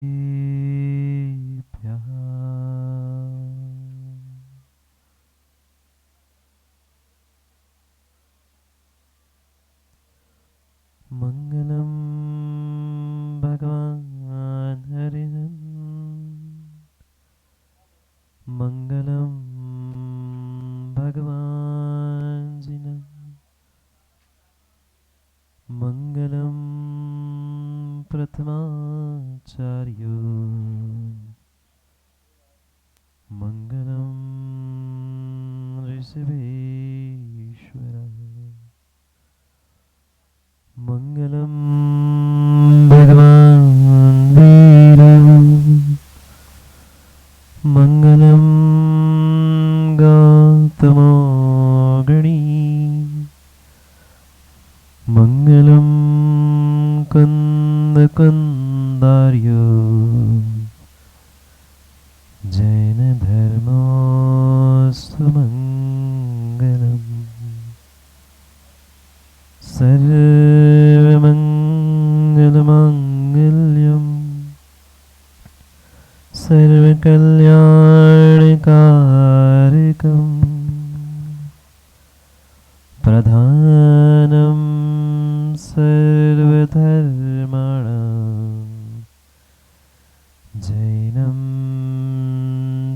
मंगलम भगवान हरिहर मंगलम भगवान जिन मंगलम प्रथमाचार्यो मंगलम ऋषभेश्वर मंगलम भगवान वीर मंगलम गौतमोगणी मंगलम कंदकंदार्यो जैन धर्मोस्तु मंगलम सर्वमंगलमांगल्यम सर्वकल्याणकारकम प्रधानम सर्वधर्माणां जैनं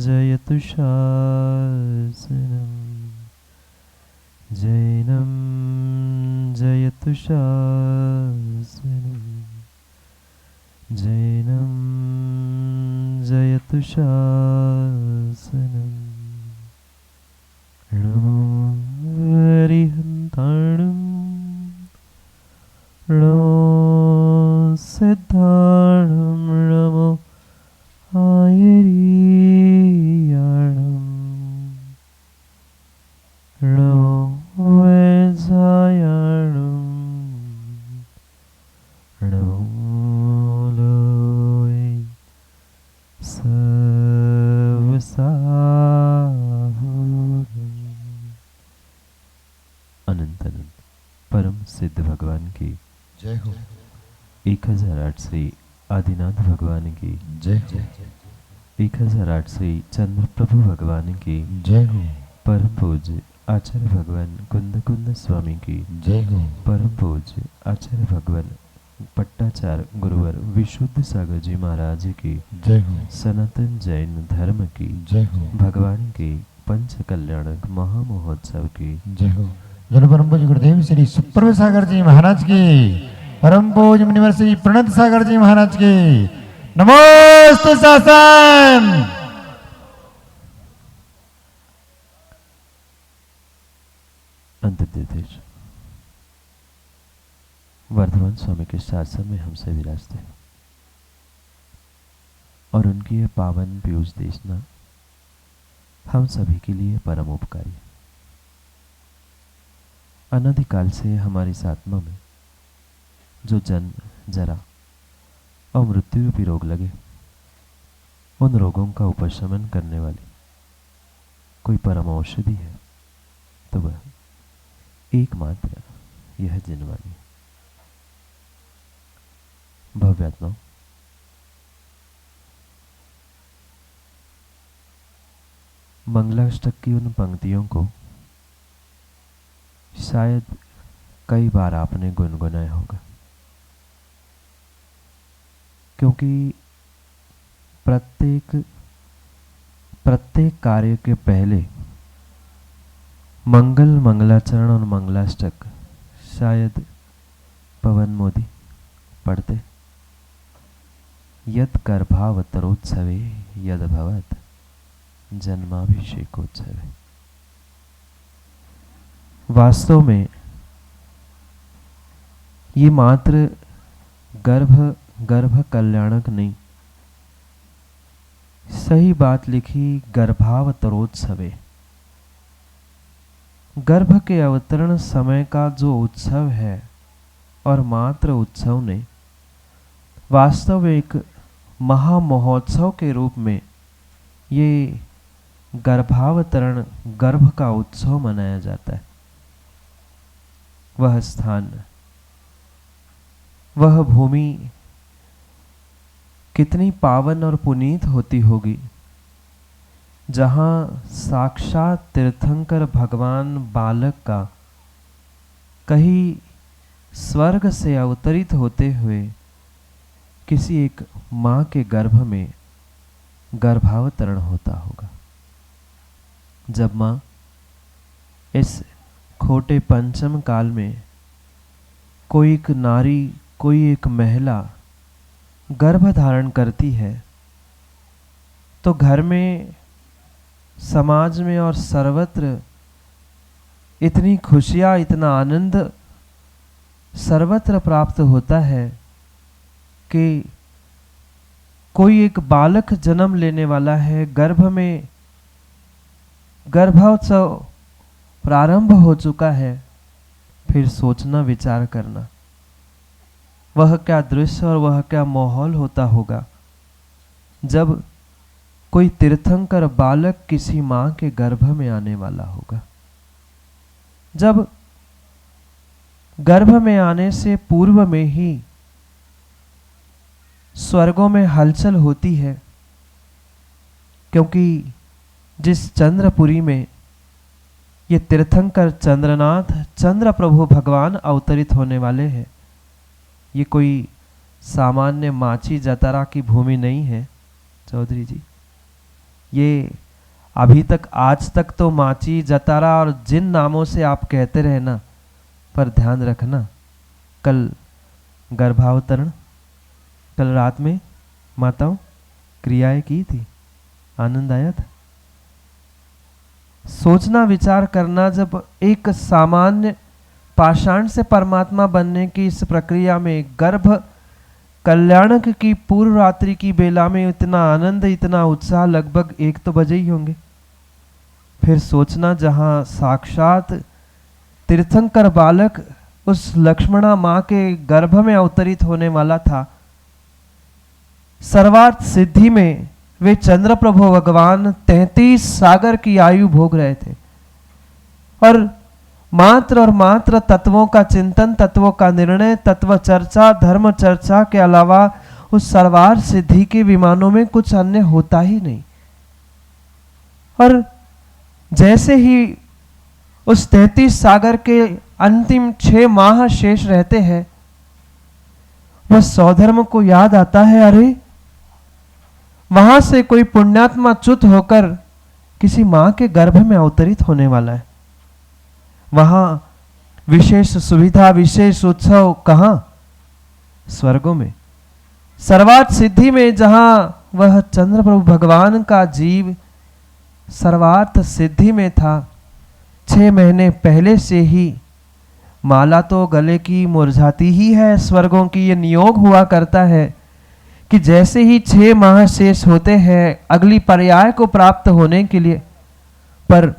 जयतु शासनम् जैनं जयतु शासनम् जैनं जयतु शासनम् नमो हरिहन्ताणं नमो सिद्धाणं नमो आयर्याणं नमो वैजायाणं नमो लोय सर्वसाहुरम्। अनंत अनंत परम सिद्ध भगवान की जय हो। 1008 श्री आदिनाथ भगवान की जय हो। 1008 श्री चंद्र प्रभु भगवान की जय हो। परम पूज्य आचार्य भगवान कुंद कुंद स्वामी की जय हो। परम पूज्य आचार्य भगवान पट्टाचार्य गुरुवर विशुद्ध सागर जी महाराज की जय हो। सनातन जैन धर्म की जय हो। भगवान के पंच कल्याणक महामहोत्सव की जय हो। जन परम पूज्य गुरुदेव श्री सुप्रभ सागर जी महाराज की, परम पूज्य मुनिवर श्री प्रणत सागर जी महाराज की नमोस्तु शासन। अंतर्देश वर्धमान स्वामी के शासन में हमसे विराजते हैं और उनकी ये पावन पीयूष देशना हम सभी के लिए परम उपकारी है। अनादिकाल से हमारी इस आत्मा में जो जन्म जरा और मृत्यु रूपी रोग लगे, उन रोगों का उपशमन करने वाली कोई परम औषधि है तो वह एकमात्र यह जिनवाणी है। भव्यात्माओं, मंगलाष्टक की उन पंक्तियों को शायद कई बार आपने गुनगुनाया होगा, क्योंकि प्रत्येक कार्य के पहले मंगलाचरण और मंगलाष्टक शायद पवन मोदी पढ़ते। यद गर्भावतरोत्सवे यद भवत जन्माभिषेकोत्सवे। वास्तव में ये मात्र गर्भ कल्याणक नहीं, सही बात लिखी गर्भावतरोत्सवे। गर्भ के अवतरण समय का जो उत्सव है और मात्र उत्सव ने वास्तव एक महामहोत्सव के रूप में ये गर्भावतरण गर्भ का उत्सव मनाया जाता है। वह स्थान, वह भूमि कितनी पावन और पुनीत होती होगी, जहाँ साक्षात तीर्थंकर भगवान बालक का कहीं स्वर्ग से अवतरित होते हुए किसी एक माँ के गर्भ में गर्भावतरण होता होगा। जब माँ इस खोटे पंचम काल में कोई एक नारी, कोई एक महिला गर्भ धारण करती है, तो घर में, समाज में और सर्वत्र इतनी खुशियाँ, इतना आनंद सर्वत्र प्राप्त होता है कि कोई एक बालक जन्म लेने वाला है, गर्भ में गर्भोत्सव प्रारंभ हो चुका है। फिर सोचना, विचार करना, वह क्या दृश्य और वह क्या माहौल होता होगा जब कोई तीर्थंकर बालक किसी माँ के गर्भ में आने वाला होगा। जब गर्भ में आने से पूर्व में ही स्वर्गों में हलचल होती है, क्योंकि जिस चंद्रपुरी में ये तीर्थंकर चंद्रनाथ, चंद्र प्रभु भगवान अवतरित होने वाले हैं, ये कोई सामान्य माची जतारा की भूमि नहीं है चौधरी जी। ये अभी तक, आज तक तो माची जतारा और जिन नामों से आप कहते रहे ना, पर ध्यान रखना, कल गर्भावतरण, कल रात में माताओं क्रियाएं की थी, आनंद आया था। सोचना, विचार करना, जब एक सामान्य पाषाण से परमात्मा बनने की इस प्रक्रिया में गर्भ कल्याणक की पूर्व रात्रि की बेला में इतना आनंद, इतना उत्साह, लगभग 1 तो बजे ही होंगे। फिर सोचना, जहाँ साक्षात तीर्थंकर बालक उस लक्ष्मणा माँ के गर्भ में अवतरित होने वाला था, सर्वार्थ सिद्धि में वे चंद्र प्रभु भगवान 33 सागर की आयु भोग रहे थे और मात्र तत्वों का चिंतन, तत्वों का निर्णय, तत्व चर्चा, धर्म चर्चा के अलावा उस सर्वार्थ सिद्धि के विमानों में कुछ अन्य होता ही नहीं। और जैसे ही उस 33 सागर के अंतिम 6 माह शेष रहते हैं, वह सौधर्म को याद आता है, अरे वहां से कोई पुण्यात्मा च्युत होकर किसी मां के गर्भ में अवतरित होने वाला है। वहां विशेष सुविधा, विशेष उत्सव कहां? स्वर्गों में, सर्वार्थ सिद्धि में, जहां वह चंद्र प्रभु भगवान का जीव सर्वार्थ सिद्धि में था। 6 महीने पहले से ही माला तो गले की मुरझाती ही है। स्वर्गों की ये नियोग हुआ करता है कि जैसे ही 6 माह शेष होते हैं अगली पर्याय को प्राप्त होने के लिए, पर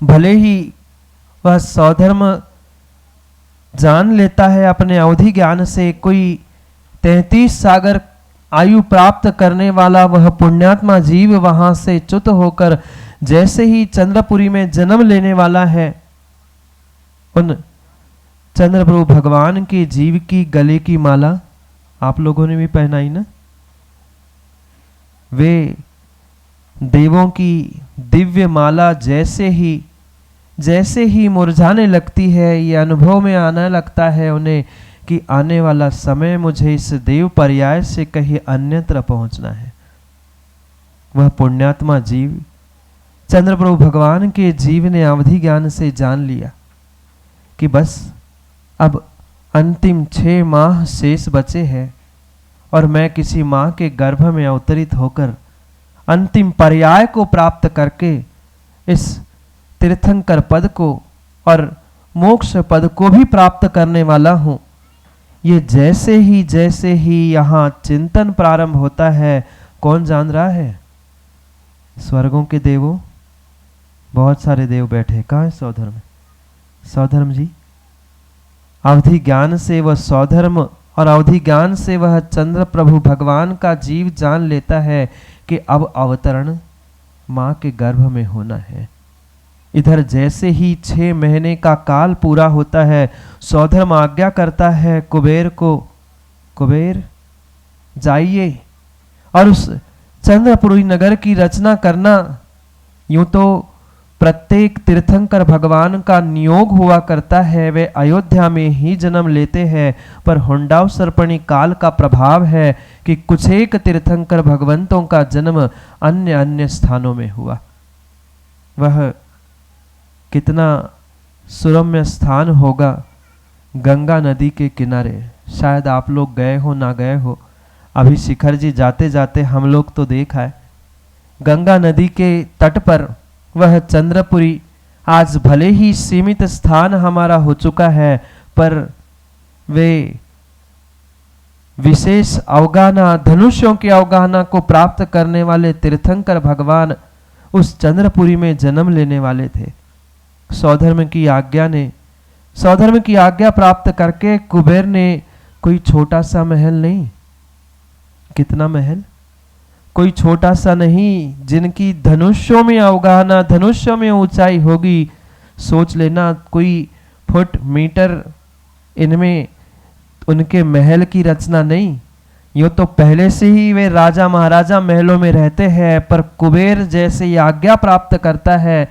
भले ही वह सौधर्म जान लेता है अपने अवधि ज्ञान से, कोई 33 सागर आयु प्राप्त करने वाला वह पुण्यात्मा जीव वहां से च्युत होकर जैसे ही चंद्रपुरी में जन्म लेने वाला है, उन चंद्र प्रभु भगवान के जीव की गले की माला आप लोगों ने भी पहनाई ना। वे देवों की दिव्य माला जैसे ही मुरझाने लगती है, ये अनुभव में आने लगता है उन्हें कि आने वाला समय मुझे इस देव पर्याय से कहीं अन्यत्र पहुंचना है। वह पुण्यात्मा जीव चंद्र प्रभु भगवान के जीव ने अवधि ज्ञान से जान लिया कि बस अब अंतिम 6 माह शेष बचे हैं और मैं किसी माँ के गर्भ में अवतरित होकर अंतिम पर्याय को प्राप्त करके इस तीर्थंकर पद को और मोक्ष पद को भी प्राप्त करने वाला हूँ। ये जैसे ही यहाँ चिंतन प्रारंभ होता है, कौन जान रहा है? स्वर्गों के देवों, बहुत सारे देव बैठे। कहाँ है सौधर्म? सौधर्म जी, अवधि ज्ञान से वह सौधर्म और अवधि ज्ञान से वह चंद्र प्रभु भगवान का जीव जान लेता है कि अब अवतरण माँ के गर्भ में होना है। इधर जैसे ही 6 महीने का काल पूरा होता है, सौधर्म आज्ञा करता है कुबेर को, कुबेर जाइए और उस चंद्रपुरी नगर की रचना करना। यूं तो प्रत्येक तीर्थंकर भगवान का नियोग हुआ करता है, वे अयोध्या में ही जन्म लेते हैं, पर हुंडाव सर्पणी काल का प्रभाव है कि कुछ एक तीर्थंकर भगवंतों का जन्म अन्य अन्य स्थानों में हुआ। वह कितना सुरम्य स्थान होगा, गंगा नदी के किनारे। शायद आप लोग गए हो ना गए हो, अभी शिखर जी जाते जाते हम लोग तो देखा है। गंगा नदी के तट पर वह चंद्रपुरी आज भले ही सीमित स्थान हमारा हो चुका है, पर वे विशेष अवगाहना, धनुष्यों की अवगाहना को प्राप्त करने वाले तीर्थंकर भगवान उस चंद्रपुरी में जन्म लेने वाले थे। सौधर्म की आज्ञा प्राप्त करके कुबेर ने कोई छोटा सा महल नहीं, कितना महल, कोई छोटा सा नहीं, जिनकी धनुष्यों में अवगाहना, धनुष्यों में ऊंचाई होगी, सोच लेना कोई फुट मीटर इनमें उनके महल की रचना नहीं। यूं तो पहले से ही वे राजा महाराजा महलों में रहते हैं, पर कुबेर जैसे ही आज्ञा प्राप्त करता है,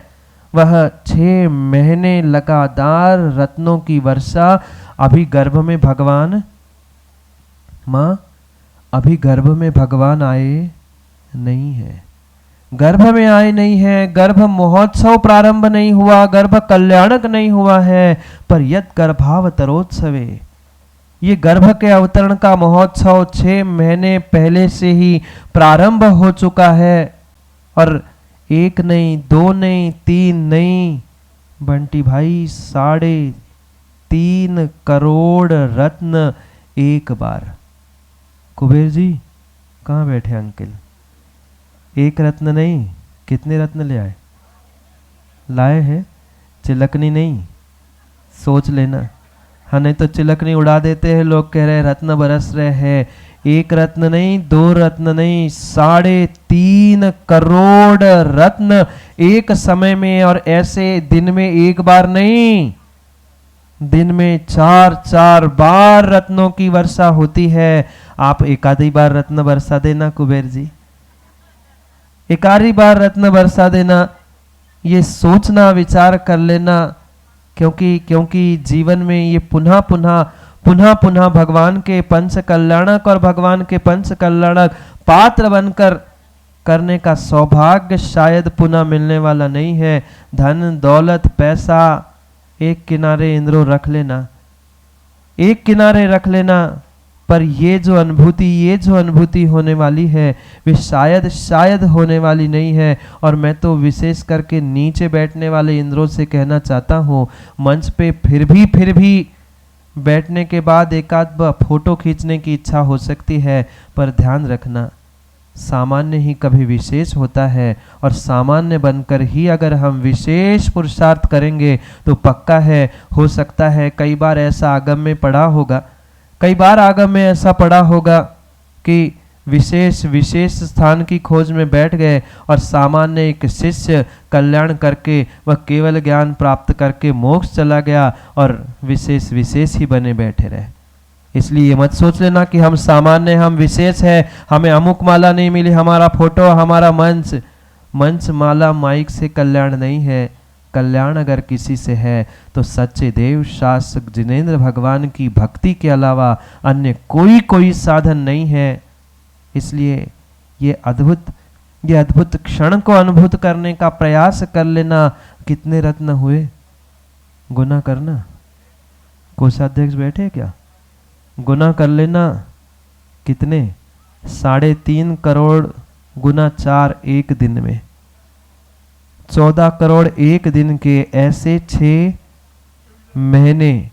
वह 6 महीने लगातार रत्नों की वर्षा। अभी गर्भ में भगवान, माँ अभी गर्भ में भगवान आए नहीं है, गर्भ में आए नहीं है, गर्भ महोत्सव प्रारंभ नहीं हुआ, गर्भ कल्याणक नहीं हुआ है, पर यद गर्भावतरोत्सवे, ये गर्भ के अवतरण का महोत्सव 6 महीने पहले से ही प्रारंभ हो चुका है। और 1 नहीं, 2 नहीं, 3 नहीं, बंटी भाई 3.5 करोड़ रत्न एक बार। कुबेर जी कहाँ बैठे अंकल? 1 रत्न नहीं, कितने रत्न ले आए? लाए हैं, चिलकनी नहीं, सोच लेना। हाँ, नहीं तो चिलकनी उड़ा देते हैं लोग, कह रहे रत्न बरस रहे हैं। 1 रत्न नहीं, 2 रत्न नहीं, 3.5 करोड़ रत्न एक समय में, और ऐसे दिन में एक बार नहीं, दिन में 4 बार रत्नों की वर्षा होती है। आप एक आधी बार रत्न बरसा देना कुबेर जी, एक आधी बार रत्न बरसा देना, ये सोचना, विचार कर लेना, क्योंकि जीवन में ये पुनः पुनः भगवान के पंच कल्याणक और भगवान के पंच कल्याणक पात्र बनकर करने का सौभाग्य शायद पुनः मिलने वाला नहीं है। धन दौलत पैसा एक किनारे इंद्रो रख लेना, एक किनारे रख लेना, पर ये जो अनुभूति होने वाली है, वे शायद होने वाली नहीं है। और मैं तो विशेष करके नीचे बैठने वाले इंद्रों से कहना चाहता हूँ, मंच पे फिर भी बैठने के बाद एक आध फोटो खींचने की इच्छा हो सकती है, पर ध्यान रखना सामान्य ही कभी विशेष होता है, और सामान्य बनकर ही अगर हम विशेष पुरुषार्थ करेंगे तो पक्का है, हो सकता है कई बार ऐसा आगम में पढ़ा होगा, कई बार आगम में ऐसा पढ़ा होगा कि विशेष स्थान की खोज में बैठ गए और सामान्य एक शिष्य कल्याण करके वह केवल ज्ञान प्राप्त करके मोक्ष चला गया और विशेष ही बने बैठे रहे। इसलिए मत सोच लेना कि हम सामान्य, हम विशेष है, हमें अमुक माला नहीं मिली, हमारा फोटो, हमारा मंच माला माइक से कल्याण नहीं है। कल्याण अगर किसी से है तो सच्चे देव शासक जिनेंद्र भगवान की भक्ति के अलावा अन्य कोई साधन नहीं है। इसलिए ये अद्भुत क्षण को अनुभूत करने का प्रयास कर लेना। कितने रत्न हुए, गुना करना। कोषाध्यक्ष बैठे क्या? गुना कर लेना, कितने? 3.5 करोड़ गुना 4 एक दिन में, 14 करोड़ एक दिन के। ऐसे 6 महीने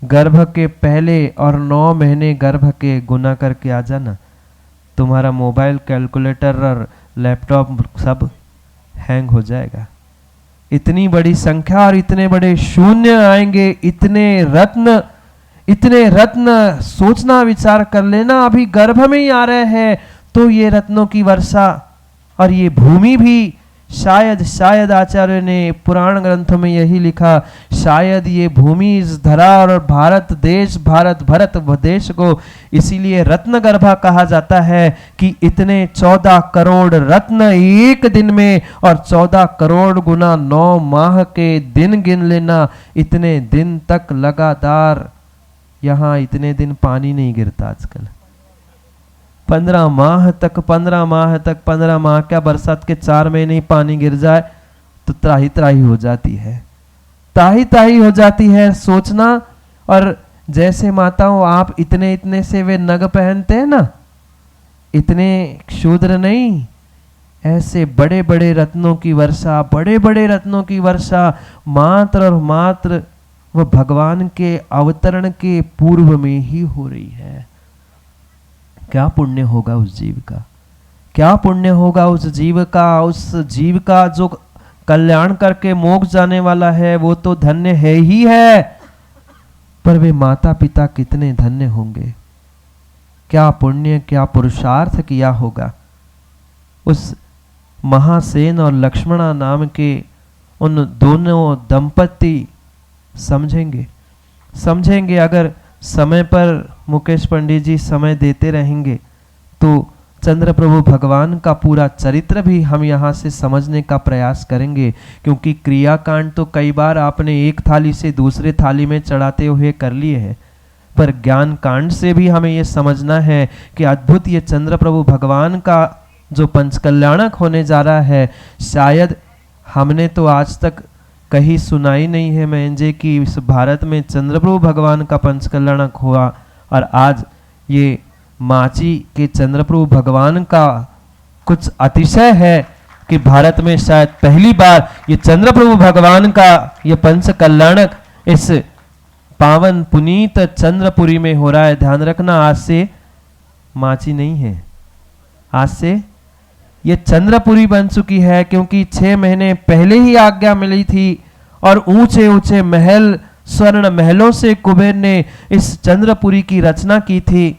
गर्भ के पहले और 9 महीने गर्भ के गुना करके आ जाना। तुम्हारा मोबाइल, कैलकुलेटर और लैपटॉप सब हैंग हो जाएगा। इतनी बड़ी संख्या और इतने बड़े शून्य आएंगे, इतने रत्न सोचना, विचार कर लेना। अभी गर्भ में ही आ रहे हैं तो ये रत्नों की वर्षा, और ये भूमि भी शायद शायद आचार्य ने पुराण ग्रंथों में यही लिखा, शायद ये भूमि इस धरा और भारत देश भारत भरत देश को इसीलिए रत्न गर्भा कहा जाता है कि इतने 14 करोड़ रत्न एक दिन में और 14 करोड़ गुना 9 माह के दिन गिन लेना, इतने दिन तक लगातार यहाँ इतने दिन पानी नहीं गिरता आजकल। 15 माह तक 15 माह क्या बरसात के 4 महीने ही पानी गिर जाए तो त्राही त्राही हो जाती है, ताही हो जाती है सोचना। और जैसे माताओं आप इतने इतने से वे नग पहनते हैं ना, इतने क्षुद्र नहीं, ऐसे बड़े बड़े रत्नों की वर्षा, बड़े बड़े रत्नों की वर्षा मात्र और मात्र वह भगवान के अवतरण के पूर्व में ही हो रही है। क्या पुण्य होगा उस जीव का, क्या पुण्य होगा उस जीव का जो कल्याण करके मोक्ष जाने वाला है, वो तो धन्य है ही है, पर वे माता पिता कितने धन्य होंगे, क्या पुण्य क्या पुरुषार्थ किया होगा। उस महासेन और लक्ष्मणा नाम के उन दोनों दंपति समझेंगे अगर समय पर मुकेश पंडित जी समय देते रहेंगे तो चंद्र प्रभु भगवान का पूरा चरित्र भी हम यहाँ से समझने का प्रयास करेंगे, क्योंकि क्रियाकांड तो कई बार आपने एक थाली से दूसरे थाली में चढ़ाते हुए कर लिए हैं, पर ज्ञान कांड से भी हमें ये समझना है कि अद्भुत ये चंद्र प्रभु भगवान का जो पंचकल्याणक होने जा रहा है, शायद हमने तो आज तक कहीं सुनाई नहीं है मैंजे कि इस भारत में चंद्रप्रभु भगवान का पंचकल्याणक हुआ, और आज ये माची के चंद्रप्रभु भगवान का कुछ अतिशय है कि भारत में शायद पहली बार ये चंद्रप्रभु भगवान का ये पंचकल्याणक इस पावन पुनीत चंद्रपुरी में हो रहा है। ध्यान रखना, आज से माची नहीं है, आज से ये चंद्रपुरी बन चुकी है, क्योंकि 6 महीने पहले ही आज्ञा मिली थी और ऊंचे ऊंचे महल, स्वर्ण महलों से कुबेर ने इस चंद्रपुरी की रचना की थी।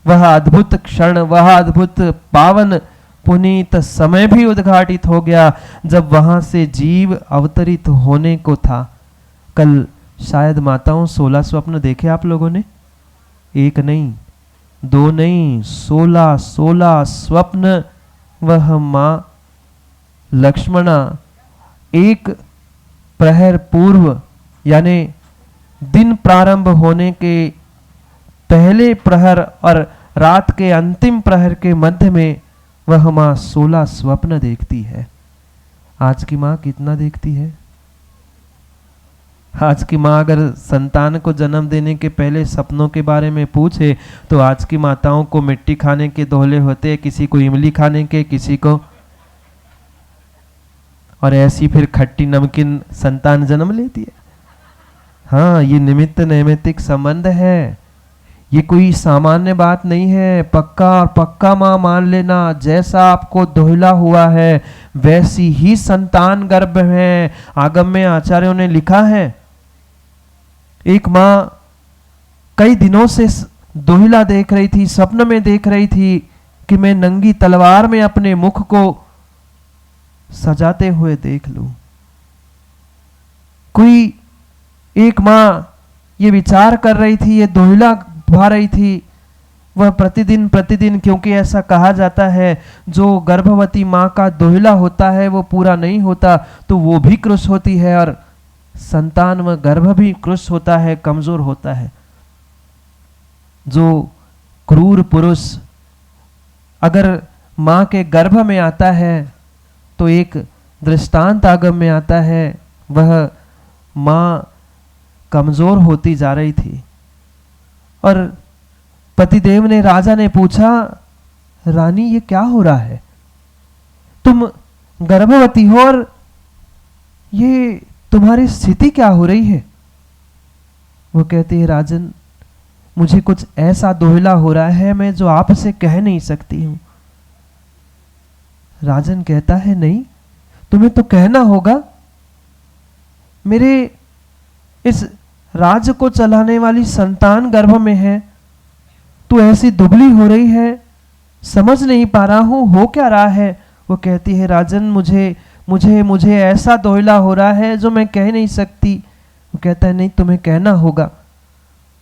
वह अद्भुत क्षण, वह अद्भुत पावन पुनीत समय भी उद्घाटित हो गया जब वहां से जीव अवतरित होने को था। कल शायद माताओं 16 स्वप्न देखे आप लोगों ने, 1 नहीं 2 नहीं 16 स्वप्न वह मां लक्ष्मणा एक प्रहर पूर्व यानी दिन प्रारंभ होने के पहले प्रहर और रात के अंतिम प्रहर के मध्य में वह मां 16 स्वप्न देखती है। आज की मां कितना देखती है? आज की मां अगर संतान को जन्म देने के पहले सपनों के बारे में पूछे तो आज की माताओं को मिट्टी खाने के दोहले होते हैं, किसी को इमली खाने के, किसी को, और ऐसी फिर खट्टी नमकीन संतान जन्म लेती है। हाँ, ये निमित्त नैमित्तिक संबंध है, ये कोई सामान्य बात नहीं है। पक्का मां मान लेना, जैसा आपको दोहला हुआ है वैसी ही संतान गर्भ है। आगम में आचार्यों ने लिखा है, एक मां कई दिनों से दोहिला देख रही थी, स्वप्न में देख रही थी कि मैं नंगी तलवार में अपने मुख को सजाते हुए देख लूं। कोई एक मां ये विचार कर रही थी, ये दोहिला भा रही थी। वह प्रतिदिन, क्योंकि ऐसा कहा जाता है जो गर्भवती मां का दोहिला होता है वो पूरा नहीं होता तो वो भी कृश होती है, और संतान व गर्भ भी कृश होता है, कमजोर होता है। जो क्रूर पुरुष अगर मां के गर्भ में आता है तो एक दृष्टांत आगम में आता है, वह मां कमजोर होती जा रही थी और पतिदेव ने, राजा ने पूछा, रानी ये क्या हो रहा है? तुम गर्भवती हो और ये तुम्हारी स्थिति क्या हो रही है? वो कहती है, राजन मुझे कुछ ऐसा दोहिला हो रहा है मैं जो आपसे कह नहीं सकती हूं। राजन कहता है, नहीं तुम्हें तो कहना होगा, मेरे इस राज्य को चलाने वाली संतान गर्भ में है, तू ऐसी दुबली हो रही है, समझ नहीं पा रहा हूं हो क्या रहा है। वो कहती है राजन मुझे मुझे मुझे ऐसा दोहला हो रहा है जो मैं कह नहीं सकती। वो कहता है नहीं तुम्हें कहना होगा।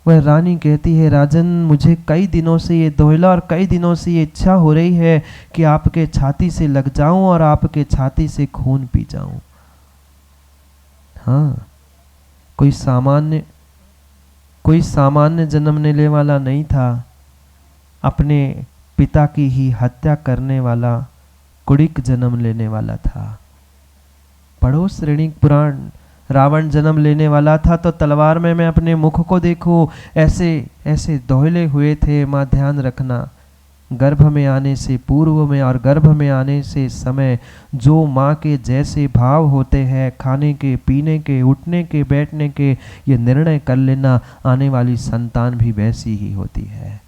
वह रानी कहती है राजन मुझे कई दिनों से ये दोहला और कई दिनों से ये इच्छा हो रही है कि आपके छाती से लग जाऊं और आपके छाती से खून पी जाऊं। हाँ, कोई सामान्य जन्म लेने वाला नहीं था, अपने पिता की ही हत्या करने वाला कुड़िक जन्म लेने वाला था। पढ़ो श्रेणी पुराण। रावण जन्म लेने वाला था तो तलवार में मैं अपने मुख को देखूं, ऐसे ऐसे दोहले हुए थे। माँ ध्यान रखना, गर्भ में आने से पूर्व में और गर्भ में आने से समय जो माँ के जैसे भाव होते हैं, खाने के, पीने के, उठने के, बैठने के, ये निर्णय कर लेना आने वाली संतान भी वैसी ही होती है।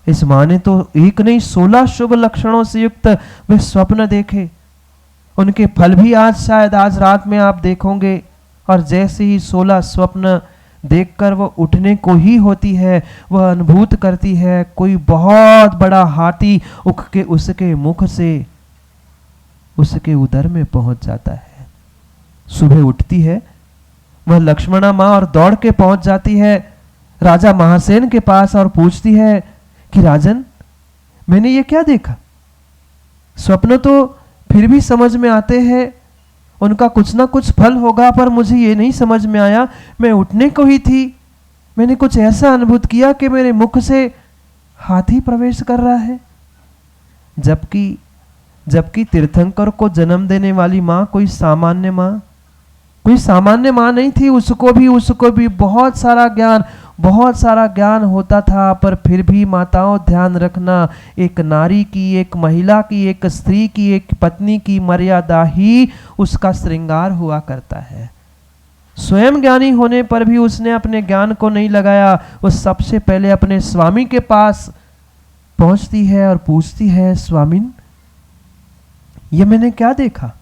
इस माँ ने तो एक नहीं 16 शुभ लक्षणों से युक्त वे स्वप्न देखे। उनके फल भी आज शायद आज रात में आप देखोगे। और जैसे ही 16 स्वप्न देखकर वो उठने को ही होती है, वह अनुभूत करती है कोई बहुत बड़ा हाथी उठ के उसके मुख से उसके उदर में पहुंच जाता है। सुबह उठती है वह लक्ष्मणा माँ और दौड़ के पहुंच जाती है राजा महासेन के पास और पूछती है कि राजन मैंने ये क्या देखा। स्वप्न तो फिर भी समझ में आते हैं, उनका कुछ ना कुछ फल होगा, पर मुझे ये नहीं समझ में आया। मैं उठने को ही थी, मैंने कुछ ऐसा अनुभूत किया कि मेरे मुख से हाथी प्रवेश कर रहा है। जबकि तीर्थंकर को जन्म देने वाली माँ कोई सामान्य माँ नहीं थी। उसको भी बहुत सारा ज्ञान होता था, पर फिर भी माताओं ध्यान रखना, एक नारी की, एक महिला की, एक स्त्री की, एक पत्नी की मर्यादा ही उसका श्रृंगार हुआ करता है। स्वयं ज्ञानी होने पर भी उसने अपने ज्ञान को नहीं लगाया। वो सबसे पहले अपने स्वामी के पास पहुंचती है और पूछती है स्वामिन ये मैंने क्या देखा।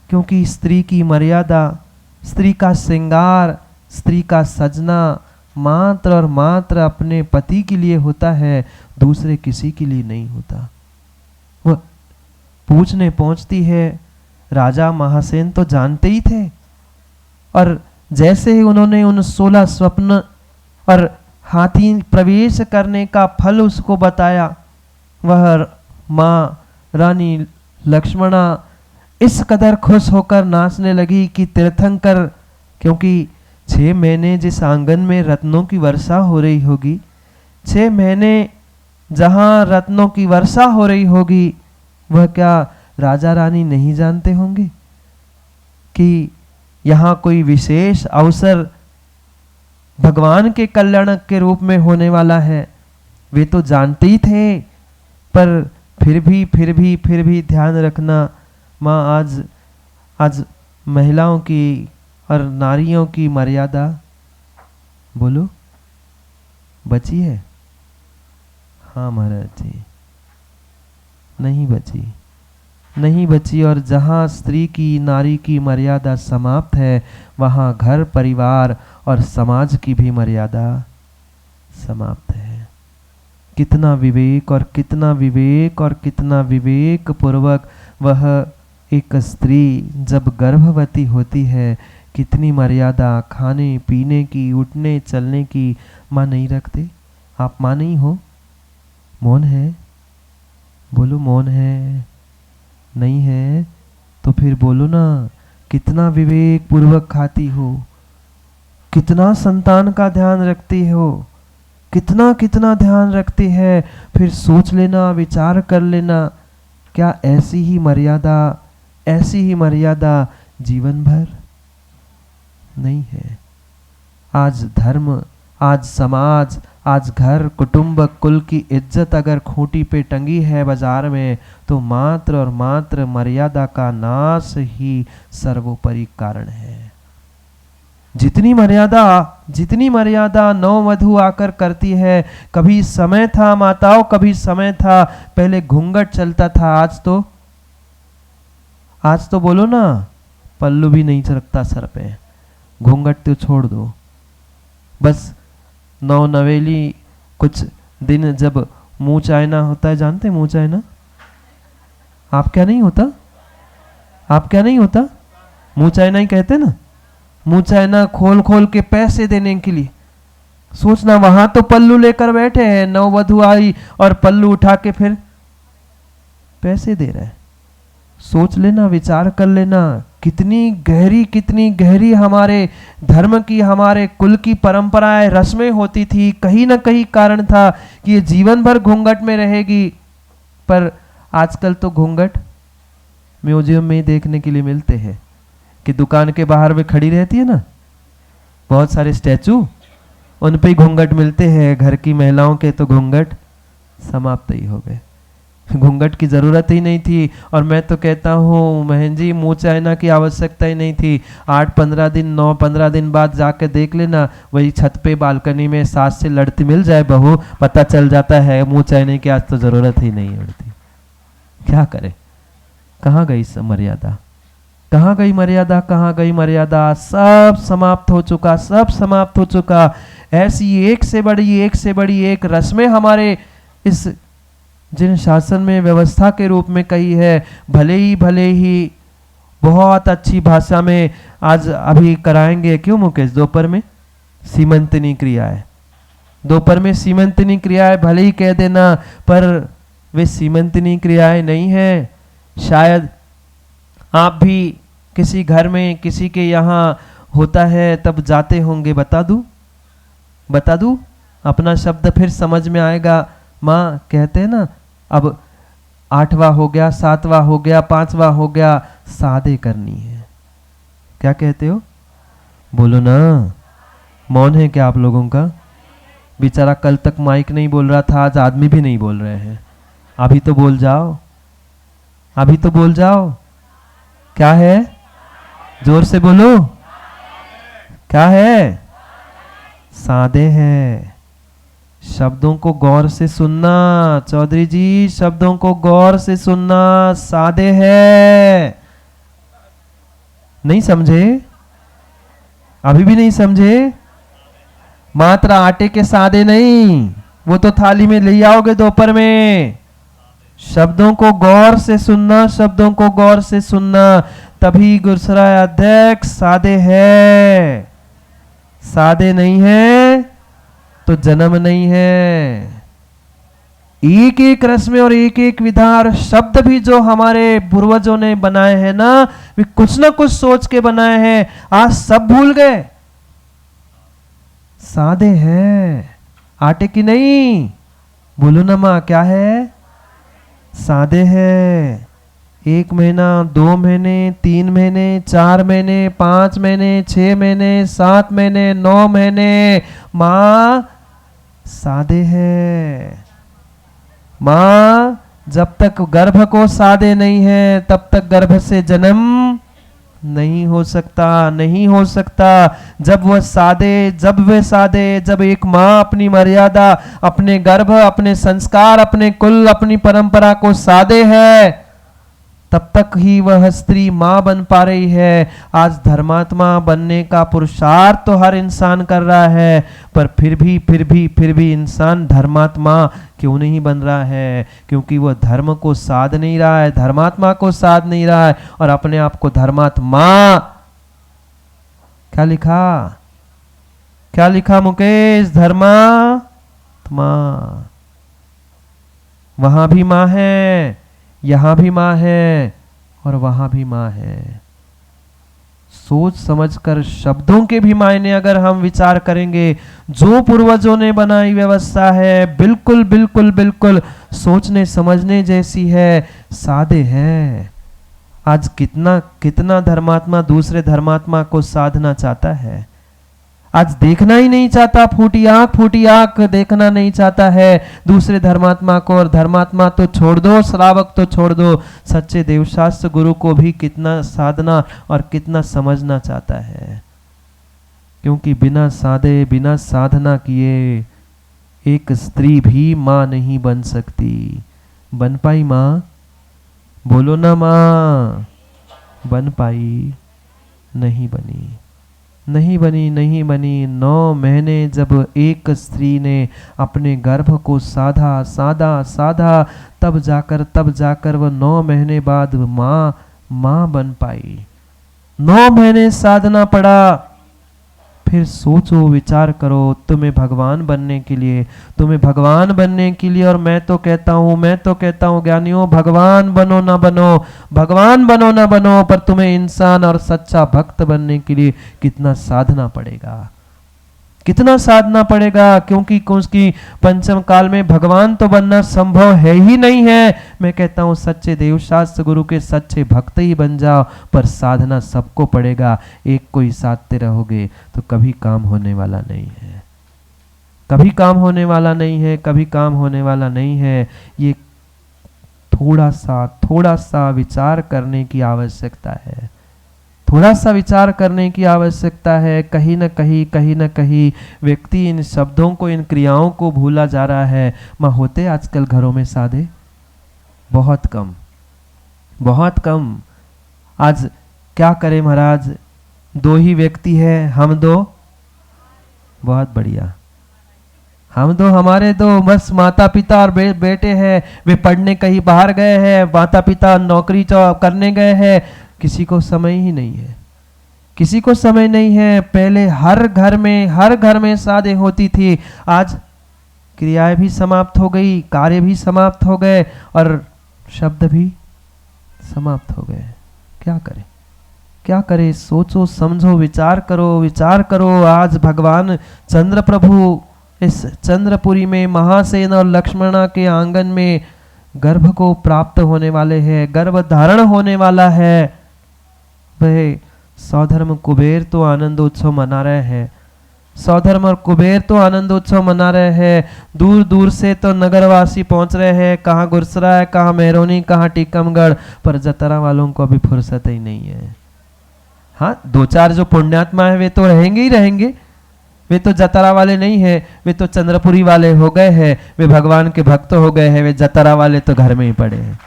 क्योंकि स्त्री की मर्यादा, स्त्री का श्रृंगार, स्त्री का सजना मात्र और मात्र अपने पति के लिए होता है, दूसरे किसी के लिए नहीं होता। वह पूछने पहुंचती है। राजा महासेन तो जानते ही थे, और जैसे ही उन्होंने उन 16 स्वप्न और हाथी प्रवेश करने का फल उसको बताया, वह माँ रानी लक्ष्मणा इस कदर खुश होकर नाचने लगी कि तीर्थंकर, क्योंकि 6 महीने जिस आंगन में रत्नों की वर्षा हो रही होगी, 6 महीने जहां रत्नों की वर्षा हो रही होगी, वह क्या राजा रानी नहीं जानते होंगे कि यहाँ कोई विशेष अवसर भगवान के कल्याण के रूप में होने वाला है। वे तो जानते ही थे, पर फिर भी ध्यान रखना माँ, आज महिलाओं की और नारियों की मर्यादा बोलो बची है? हाँ महाराज जी, नहीं बची। और जहाँ स्त्री की, नारी की मर्यादा समाप्त है, वहाँ घर, परिवार और समाज की भी मर्यादा समाप्त है। कितना विवेक पूर्वक वह एक स्त्री जब गर्भवती होती है, कितनी मर्यादा खाने पीने की, उठने चलने की माँ नहीं रखते। आप माँ नहीं हो? मौन है? बोलो मौन है। नहीं है तो फिर बोलो ना, कितना विवेक पूर्वक खाती हो, कितना संतान का ध्यान रखती हो, कितना ध्यान रखती है। फिर सोच लेना, विचार कर लेना, क्या ऐसी ही मर्यादा जीवन भर नहीं है। आज धर्म, आज समाज, आज घर, कुटुंब, कुल की इज्जत अगर खूंटी पे टंगी है बाजार में, तो मात्र और मात्र मर्यादा का नाश ही सर्वोपरि कारण है। जितनी मर्यादा नववधू आकर करती है। कभी समय था माताओं, कभी समय था पहले घूंघट चलता था, आज तो बोलो ना, पल्लू भी नहीं रखता सर पे, घूंघट तो छोड़ दो। बस नवेली कुछ दिन जब मुंह चायना होता है, जानते मुंह चायना? आप क्या नहीं होता? आप क्या नहीं होता? मुंह चाइना ही कहते ना, मुंह चाइना खोल खोल के पैसे देने के लिए। सोचना वहां तो पल्लू लेकर बैठे हैं, नववधु आई और पल्लू उठा के फिर पैसे दे रहे हैं। सोच लेना, विचार कर लेना, कितनी गहरी हमारे धर्म की, हमारे कुल की परंपराएं, रस्में होती थी। कहीं ना कहीं कारण था कि ये जीवन भर घूंघट में रहेगी। पर आजकल तो घूंघट म्यूजियम में ही देखने के लिए मिलते हैं कि दुकान के बाहर में खड़ी रहती है ना बहुत सारे स्टैचू, उन पे घूंघट मिलते हैं। घर की महिलाओं के तो घूंघट समाप्त ही हो गए, घूंघट की जरूरत ही नहीं थी। और मैं तो कहता हूँ महन जी, मुंह चाइना की आवश्यकता ही नहीं थी। 8-15 दिन 9-15 दिन बाद जाके देख लेना, वही छत पे बालकनी में सास से लड़ती मिल जाए बहू, पता चल जाता है मुंह चाइने की आज तो जरूरत ही नहीं उड़ती। क्या करे, कहाँ गई मर्यादा, कहाँ गई मर्यादा, कहाँ गई मर्यादा? सब समाप्त हो चुका, सब समाप्त हो चुका। ऐसी एक से बड़ी एक रस्में हमारे इस जिन शासन में व्यवस्था के रूप में कही है, भले ही बहुत अच्छी भाषा में आज अभी कराएंगे। क्यों मुकेश? दोपहर में सीमंतनी क्रिया है, दोपहर में सीमंतनी क्रियाएं भले ही कह देना, पर वे सीमंतनी क्रियाएं नहीं है। शायद आप भी किसी घर में किसी के यहाँ होता है तब जाते होंगे। बता दूं अपना शब्द फिर समझ में आएगा। माँ कहते हैं ना, अब 8वां हो गया, 7वां हो गया, 5वां हो गया, शादी करनी है। क्या कहते हो? बोलो ना। मौन है क्या आप लोगों का? बेचारा कल तक माइक नहीं बोल रहा था, आज आदमी भी नहीं बोल रहे हैं। अभी तो बोल जाओ, अभी तो बोल जाओ। क्या है? जोर से बोलो। क्या है? सादे है। शब्दों को गौर से सुनना चौधरी जी, शब्दों को गौर से सुनना। सादे है। नहीं समझे? अभी भी नहीं समझे? मात्र आटे के सादे नहीं, वो तो थाली में ले आओगे दोपहर में। शब्दों को गौर से सुनना, शब्दों को गौर से सुनना, तभी गुरसराय अध्यक्ष सादे है। सादे नहीं है तो जन्म नहीं है। एक एक रस्म और एक एक विधान, शब्द भी जो हमारे पूर्वजों ने बनाए हैं ना, वे कुछ ना कुछ सोच के बनाए हैं। आज सब भूल गए। सादे है, आटे की नहीं। बोलो ना माँ, क्या है? सादे है। 1 महीना, 2 महीने, 3 महीने, 4 महीने, 5 महीने, 6 महीने, 7 महीने, 9 महीने, माँ सादे है। माँ जब तक गर्भ को सादे नहीं है तब तक गर्भ से जन्म नहीं हो सकता, नहीं हो सकता। जब वे सादे, जब एक माँ अपनी मर्यादा, अपने गर्भ, अपने संस्कार, अपने कुल, अपनी परंपरा को सादे है, तब तक ही वह स्त्री मां बन पा रही है। आज धर्मात्मा बनने का पुरुषार्थ तो हर इंसान कर रहा है, पर फिर भी इंसान धर्मात्मा क्यों नहीं बन रहा है? क्योंकि वह धर्म को साध नहीं रहा है, धर्मात्मा को साध नहीं रहा है, और अपने आप को धर्मात्मा क्या लिखा? क्या लिखा मुकेश? धर्मात्मा। वहां भी मां है, यहां भी मां है, और वहां भी मां है। सोच समझकर शब्दों के भी मायने अगर हम विचार करेंगे, जो पूर्वजों ने बनाई व्यवस्था है बिल्कुल बिल्कुल बिल्कुल सोचने समझने जैसी है, सादे है। आज कितना धर्मात्मा दूसरे धर्मात्मा को साधना चाहता है, आज देखना ही नहीं चाहता, फूटी आंख देखना नहीं चाहता है दूसरे धर्मात्मा को। और धर्मात्मा तो छोड़ दो, श्रावक तो छोड़ दो, सच्चे देवशास्त्र गुरु को भी कितना साधना और कितना समझना चाहता है। क्योंकि बिना साधे, बिना साधना किए एक स्त्री भी मां नहीं बन सकती। बन पाई मां? बोलो ना मां। बन पाई? नहीं बनी, नहीं बनी, नहीं बनी। 9 महीने जब एक स्त्री ने अपने गर्भ को साधा साधा साधा, तब जाकर वह 9 महीने बाद माँ बन पाई। 9 महीने साधना पड़ा। फिर सोचो, विचार करो, तुम्हें भगवान बनने के लिए, और मैं तो कहता हूँ ज्ञानियों, भगवान बनो ना बनो, पर तुम्हें इंसान और सच्चा भक्त बनने के लिए कितना साधना पड़ेगा, क्योंकि उसकी पंचम काल में भगवान तो बनना संभव है ही नहीं है। मैं कहता हूँ सच्चे देवशास्त्र गुरु के सच्चे भक्त ही बन जाओ, पर साधना सबको पड़ेगा। एक कोई साधते रहोगे तो कभी काम होने वाला नहीं है। ये थोड़ा सा विचार करने की आवश्यकता है। कहीं न कहीं व्यक्ति इन शब्दों को, इन क्रियाओं को भूला जा रहा है। माँ होते आजकल घरों में साधे बहुत कम। आज क्या करें महाराज, 2 ही व्यक्ति है, हम 2, बहुत बढ़िया, हमारे 2 बस माता पिता और बेटे हैं। वे पढ़ने कहीं बाहर गए हैं, माता पिता नौकरी करने गए हैं। किसी को समय नहीं है। पहले हर घर में शादी होती थी। आज क्रियाएं भी समाप्त हो गई, कार्य भी समाप्त हो गए और शब्द भी समाप्त हो गए। क्या करें? सोचो, समझो, विचार करो। आज भगवान चंद्र प्रभु इस चंद्रपुरी में महासेन और लक्ष्मणा के आंगन में गर्भ को प्राप्त होने वाले हैं, गर्भ धारण होने वाला है। वह सौधर्म कुबेर तो आनंदोत्सव मना रहे हैं। दूर दूर से तो नगरवासी पहुंच रहे हैं, कहाँ गुरसराय, कहाँ मेहरोनी, कहाँ टीकमगढ़, पर जतरा वालों को अभी फुर्सत ही नहीं है। हाँ, 2-4 जो पुण्यात्मा है वे तो रहेंगे। वे तो जतरा वाले नहीं है, वे तो चंद्रपुरी वाले हो गए हैं, वे भगवान के भक्त हो गए हैं। वे जतरा वाले तो घर में ही पड़े हैं।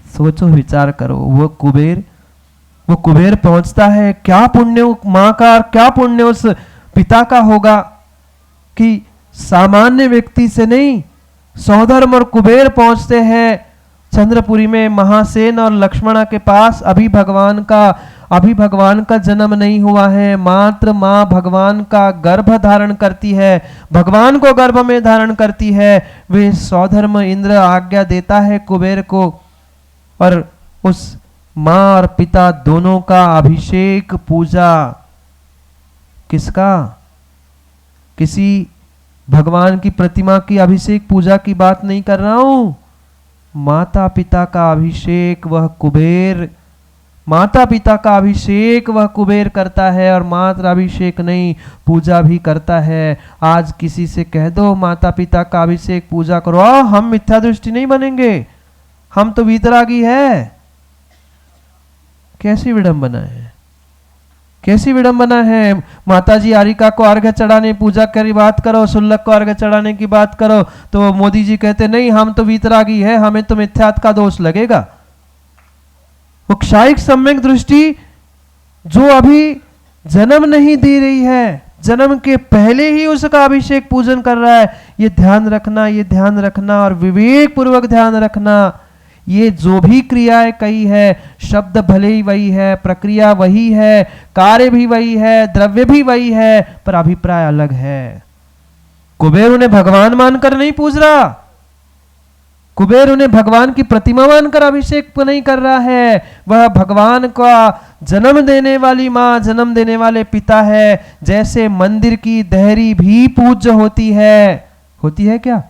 सोचो, विचार करो। वो कुबेर पहुंचता है, क्या पुण्य माँ का और क्या पुण्य उस पिता का होगा कि सामान्य व्यक्ति से नहीं, सौधर्म और कुबेर पहुंचते हैं चंद्रपुरी में महासेन और लक्ष्मणा के पास। अभी भगवान का जन्म नहीं हुआ है, मात्र माँ भगवान का गर्भ धारण करती है, भगवान को गर्भ में धारण करती है। वे सौधर्म इंद्र आज्ञा देता है कुबेर को, और उस माँ और पिता दोनों का अभिषेक पूजा, किसका? किसी भगवान की प्रतिमा की अभिषेक पूजा की बात नहीं कर रहा हूं। माता पिता का अभिषेक वह कुबेर करता है, और मात्र अभिषेक नहीं, पूजा भी करता है। आज किसी से कह दो माता पिता का अभिषेक पूजा करो, हम मिथ्या दृष्टि नहीं बनेंगे, हम तो वीतरागी है। कैसी विडंबना है। माताजी आरिका को अर्घ्य चढ़ाने पूजा की बात करो, सुल्लक को अर्घ्य चढ़ाने की बात करो तो मोदी जी कहते नहीं, हम तो वीतरागी है, हमें तो मिथ्यात का दोष लगेगा। वो क्षायिक सम्यक दृष्टि जो अभी जन्म नहीं दे रही है, जन्म के पहले ही उसका अभिषेक पूजन कर रहा है। ये ध्यान रखना और विवेक पूर्वक ध्यान रखना। ये जो भी क्रियाएं कही है, शब्द भले ही वही है, प्रक्रिया वही है, कार्य भी वही है, द्रव्य भी वही है, पर अभिप्राय अलग है। कुबेर उन्हें भगवान मानकर नहीं पूज रहा, कुबेर उन्हें भगवान की प्रतिमा मानकर अभिषेक नहीं कर रहा है। वह भगवान का जन्म देने वाली माँ, जन्म देने वाले पिता है। जैसे मंदिर की देहरी भी पूज्य होती है क्या?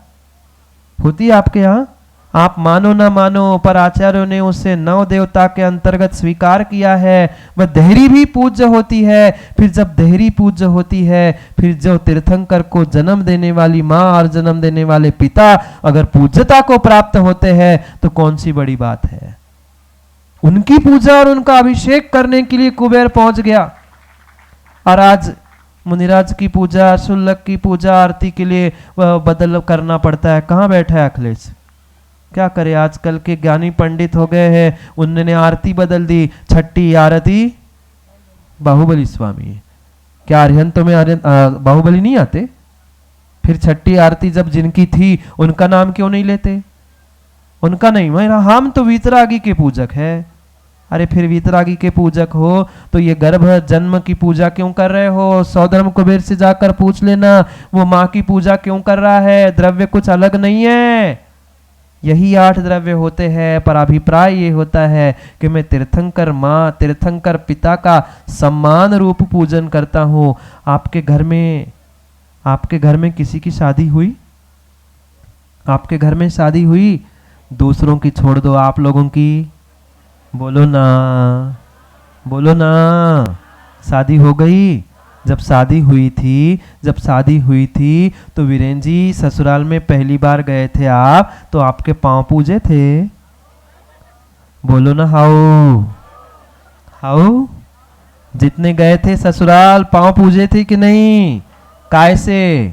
होती है आपके यहाँ? आप मानो ना मानो, पर आचार्यों ने उसे 9 देवता के अंतर्गत स्वीकार किया है। वह देहरी भी पूज्य होती है। फिर जब देहरी पूज्य होती है, फिर जो तीर्थंकर को जन्म देने वाली माँ और जन्म देने वाले पिता अगर पूज्यता को प्राप्त होते हैं तो कौन सी बड़ी बात है। उनकी पूजा और उनका अभिषेक करने के लिए कुबेर पहुंच गया। और आज मुनिराज की पूजा, शुल्लक की पूजा, आरती के लिए वह बदल करना पड़ता है। कहाँ बैठा है अखिलेश? क्या करे, आजकल के ज्ञानी पंडित हो गए हैं, उन्होंने आरती बदल दी। छठी आरती बाहुबली स्वामी। क्या अरिहंतों में बाहुबली नहीं आते? फिर छठी आरती जब जिनकी थी उनका नाम क्यों नहीं लेते? उनका नहीं, मेरा हम तो वीतरागी के पूजक है। अरे फिर वीतरागी के पूजक हो तो ये गर्भ जन्म की पूजा क्यों कर रहे हो? सौधर्म कुबेर से जाकर पूछ लेना, वो माँ की पूजा क्यों कर रहा है? द्रव्य कुछ अलग नहीं है, यही 8 द्रव्य होते हैं, पर अभिप्राय ये होता है कि मैं तीर्थंकर माँ, तीर्थंकर पिता का सम्मान रूप पूजन करता हूँ। आपके घर में किसी की शादी हुई? आपके घर में शादी हुई? दूसरों की छोड़ दो, आप लोगों की बोलो ना, बोलो ना। शादी हो गई? जब शादी हुई थी तो वीरेन जी ससुराल में पहली बार गए थे आप, तो आपके पांव पूजे थे? बोलो ना हाउ हाउ। जितने गए थे ससुराल पांव पूजे थे कि नहीं? काय से?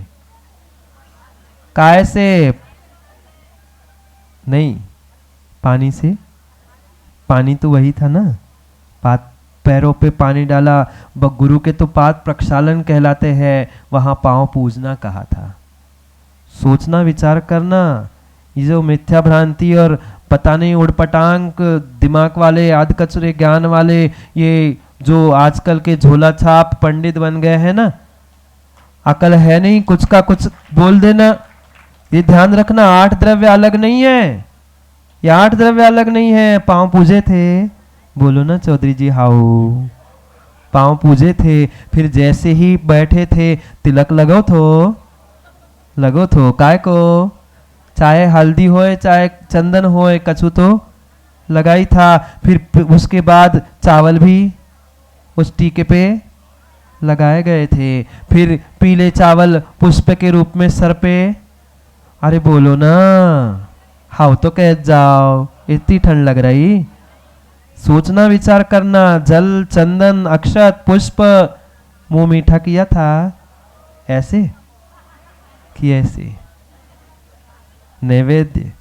नहीं, पानी से। पानी तो वही था ना, पैरों पे पानी डाला। गुरु के तो पाद प्रक्षालन कहलाते हैं, वहां पांव पूजना कहा था। सोचना, विचार करना। ये जो मिथ्या भ्रांति और पता नहीं उड़पटांग दिमाग वाले, आध कचरे ज्ञान वाले, ये जो आजकल के झोला छाप पंडित बन गए हैं ना, अकल है नहीं, कुछ का कुछ बोल देना। ये ध्यान रखना, 8 द्रव्य अलग नहीं है, ये 8 द्रव्य अलग नहीं है। पांव पूजे थे? बोलो ना चौधरी जी हाउ। पांव पूजे थे, फिर जैसे ही बैठे थे तिलक लगो थो काय को, चाहे हल्दी होए चाहे चंदन होए, कछु तो लगाई था। फिर उसके बाद चावल भी उस टीके पे लगाए गए थे। फिर पीले चावल पुष्प के रूप में सर पे। अरे बोलो ना हाउ तो कह जाओ, इतनी ठंड लग रही। सोचना, विचार करना। जल, चंदन, अक्षत, पुष्प, मुंह मीठा किया था ऐसे कि ऐसे? नैवेद्य।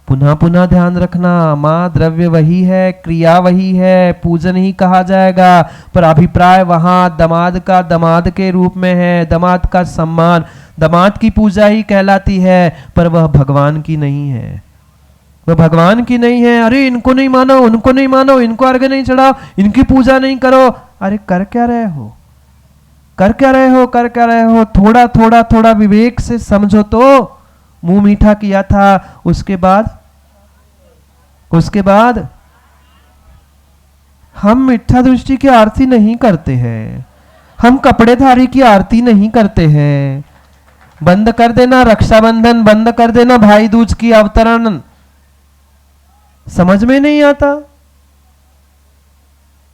पुनः पुनः ध्यान रखना, माँ द्रव्य वही है, क्रिया वही है, पूजन ही कहा जाएगा, पर अभिप्राय वहां दामाद का दामाद के रूप में है, दामाद का सम्मान, दामाद की पूजा ही कहलाती है, पर वह भगवान की नहीं है, वह भगवान की नहीं है। अरे इनको नहीं मानो, उनको नहीं मानो, इनको अर्घ्य नहीं चढ़ाओ, इनकी पूजा नहीं करो। अरे कर क्या रहे हो, कर क्या रहे हो, कर क्या रहे हो? थोड़ा थोड़ा थोड़ा विवेक से समझो तो। मुंह मीठा किया था, उसके बाद हम मिठा दृष्टि की आरती नहीं करते हैं, हम कपड़ेधारी की आरती नहीं करते हैं। बंद कर देना रक्षाबंधन, बंद कर देना भाई दूज की अवतरण। समझ में नहीं आता,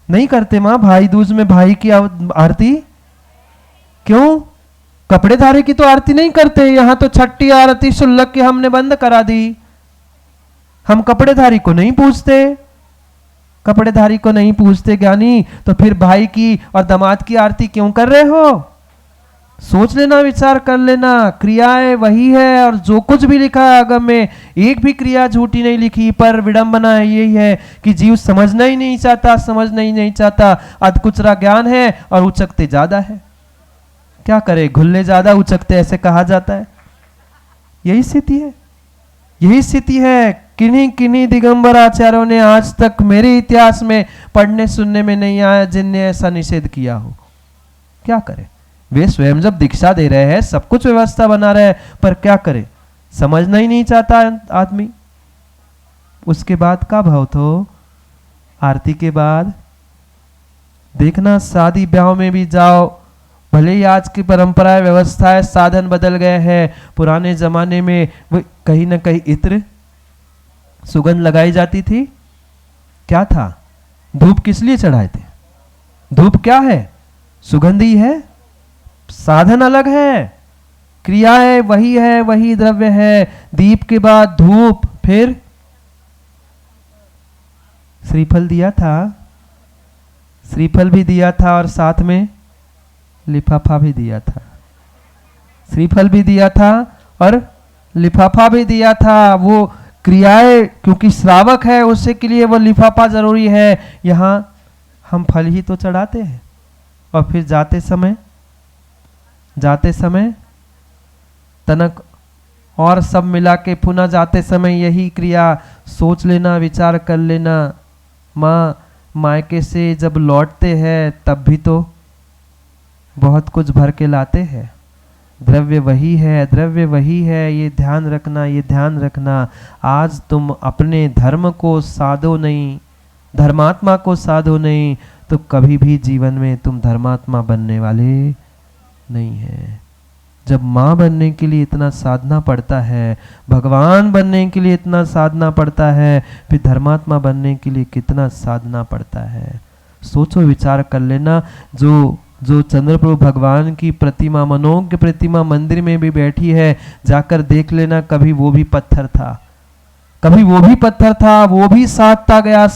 नहीं करते मां भाई दूज में भाई की आरती। क्यों? कपड़ेधारी की तो आरती नहीं करते। यहां तो छठी आरती शुल्लक की हमने बंद करा दी। हम कपड़ेधारी को नहीं पूछते, कपड़ेधारी को नहीं पूछते ज्ञानी, तो फिर भाई की और दामाद की आरती क्यों कर रहे हो? सोच लेना, विचार कर लेना। क्रियाएं वही है, और जो कुछ भी लिखा है आगम में, एक भी क्रिया झूठी नहीं लिखी। पर विडंबना यही है कि जीव समझना ही नहीं चाहता, समझना ही नहीं चाहता। अधकुचरा ज्ञान है और उचकते ज्यादा है। क्या करे, घुल्ले ज्यादा उचकते, ऐसे कहा जाता है। यही स्थिति है, यही स्थिति है। किन्हीं किन्हीं दिगंबर आचार्यों ने आज तक मेरे इतिहास में पढ़ने सुनने में नहीं आया जिनने ऐसा निषेध किया हो। क्या करे, वे स्वयं जब दीक्षा दे रहे हैं, सब कुछ व्यवस्था बना रहे हैं, पर क्या करे, समझना ही नहीं चाहता आदमी। उसके बाद का भाव तो आरती के बाद देखना, शादी ब्याह में भी जाओ, भले ही आज की परंपराएं व्यवस्थाएं साधन बदल गए हैं, पुराने जमाने में वो कहीं ना कहीं इत्र सुगंध लगाई जाती थी। क्या था? धूप किस लिए चढ़ाए थे? धूप क्या है? सुगंधी है। साधन अलग है, क्रियाएं वही है, वही द्रव्य है। दीप के बाद धूप, फिर श्रीफल दिया था, श्रीफल भी दिया था और साथ में लिफाफा भी दिया था। श्रीफल भी दिया था और लिफाफा भी दिया था। वो क्रियाएं, क्योंकि श्रावक है उससे के लिए वो लिफाफा जरूरी है। यहाँ हम फल ही तो चढ़ाते हैं, और फिर जाते समय तनक और सब मिला के पुनः जाते समय यही क्रिया सोच लेना, विचार कर लेना। माँ मायके से जब लौटते हैं तब भी तो बहुत कुछ भर के लाते हैं। द्रव्य वही है, द्रव्य वही है, ये ध्यान रखना, ये ध्यान रखना। आज तुम अपने धर्म को साधो नहीं, धर्मात्मा को साधो नहीं, तो कभी भी जीवन में तुम धर्मात्मा बनने वाले नहीं है। जब माँ बनने के लिए इतना साधना पड़ता है, भगवान बनने के लिए इतना साधना पड़ता है, फिर धर्मात्मा बनने के लिए कितना साधना पड़ता है। सोचो, विचार कर लेना। जो चंद्रप्रभु भगवान की प्रतिमा, मनोज्ञ प्रतिमा मंदिर में भी बैठी है, जाकर देख लेना। कभी वो भी पत्थर था, कभी वो भी पत्थर था, वो भी साधता गया,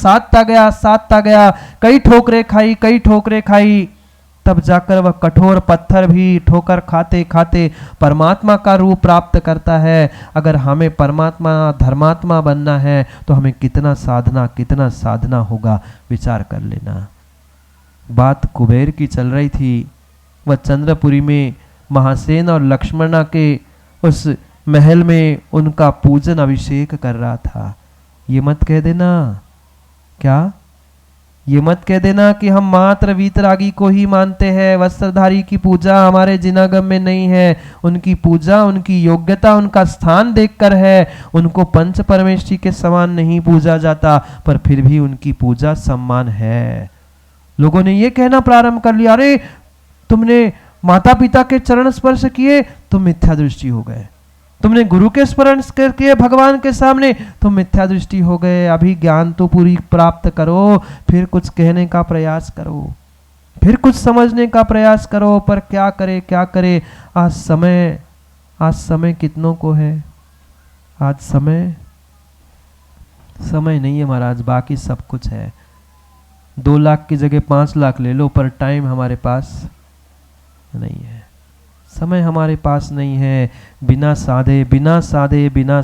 कई ठोकरें खाई, तब जाकर वह कठोर पत्थर भी ठोकर खाते खाते परमात्मा का रूप प्राप्त करता है। अगर हमें परमात्मा धर्मात्मा बनना है तो हमें कितना साधना होगा, विचार कर लेना। बात कुबेर की चल रही थी। वह चंद्रपुरी में महासेन और लक्ष्मणा के उस महल में उनका पूजन अभिषेक कर रहा था। ये मत कह देना, क्या? ये मत कह देना कि हम मात्र वीतरागी को ही मानते हैं, वस्त्रधारी की पूजा हमारे जिनागम में नहीं है। उनकी पूजा, उनकी योग्यता, उनका स्थान देखकर है। उनको पंच परमेष्ठी के समान नहीं पूजा जाता, पर फिर भी उनकी पूजा सम्मान है। लोगों ने ये कहना प्रारंभ कर लिया, अरे तुमने माता पिता के चरण स्पर्श किए तो मिथ्या दृष्टि हो गए, तुमने गुरु के स्मरण किए भगवान के सामने तो मिथ्या दृष्टि हो गए। अभी ज्ञान तो पूरी प्राप्त करो, फिर कुछ कहने का प्रयास करो, फिर कुछ समझने का प्रयास करो। पर क्या करे? आज समय कितनों को है? आज समय नहीं है महाराज, बाकी सब कुछ है। 2 लाख की जगह 5 लाख ले लो, पर टाइम हमारे पास नहीं है, समय हमारे पास नहीं है। बिना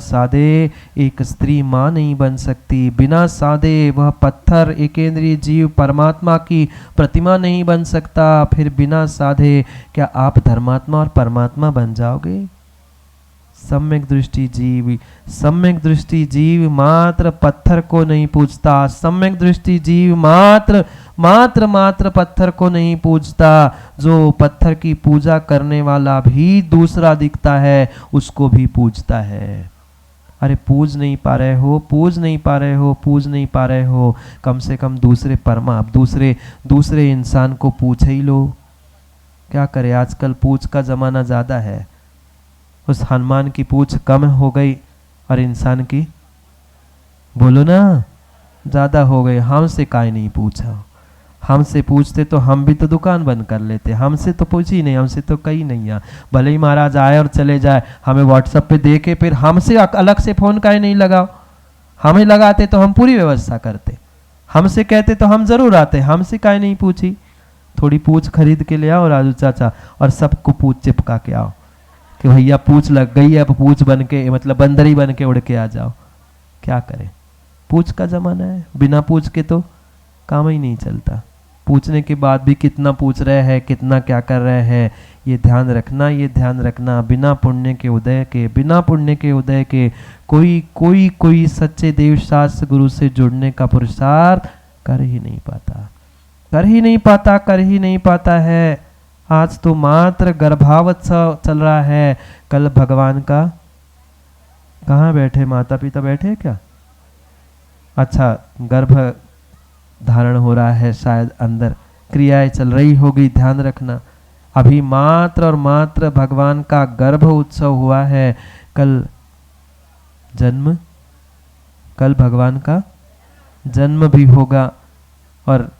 साधे एक स्त्री माँ नहीं बन सकती। बिना साधे वह पत्थर एकेंद्रीय जीव परमात्मा की प्रतिमा नहीं बन सकता। फिर बिना साधे क्या आप धर्मात्मा और परमात्मा बन जाओगे? सम्यक दृष्टि जीव मात्र पत्थर को नहीं पूजता। सम्यक दृष्टि जीव मात्र पत्थर को नहीं पूजता। जो पत्थर की पूजा करने वाला भी दूसरा दिखता है, उसको भी पूजता है। अरे पूज नहीं पा रहे हो, कम से कम दूसरे इंसान को पूछ ही लो। क्या करे, आजकल पूछ का जमाना ज्यादा है। उस हनुमान की पूछ कम हो गई और इंसान की, बोलो ना, ज्यादा हो गई। हमसे काहे नहीं पूछा? हमसे पूछते तो हम भी तो दुकान बंद कर लेते। हमसे तो पूछी नहीं, हमसे तो कही नहीं है। भले ही महाराज आए और चले जाए, हमें व्हाट्सएप पे देखे, फिर हमसे अलग से फोन काहे नहीं लगाओ? हमें लगाते तो हम पूरी व्यवस्था करते, हमसे कहते तो हम जरूर आते। हमसे काहे नहीं पूछी? थोड़ी पूछ खरीद के ले आओ राजू चाचा, और सबको पूछ चिपका के आओ कि भैया पूछ लग गई है, अब पूछ बन के, मतलब बंदरी बन के उड़ के आ जाओ। क्या करें, पूछ का जमाना है। बिना पूछ के तो काम ही नहीं चलता। पूछने के बाद भी कितना पूछ रहे हैं, कितना क्या कर रहे हैं, ये ध्यान रखना। बिना पुण्य के उदय के कोई सच्चे देव शास्त्र गुरु से जुड़ने का पुरुषार्थ कर ही नहीं पाता है। आज तो मात्र गर्भावत्सव चल रहा है। कल भगवान का, कहाँ बैठे, माता पिता बैठे क्या? अच्छा, गर्भ धारण हो रहा है, शायद अंदर क्रियाएं चल रही होगी, ध्यान रखना। अभी मात्र और मात्र भगवान का गर्भ उत्सव हुआ है। कल भगवान का जन्म भी होगा। और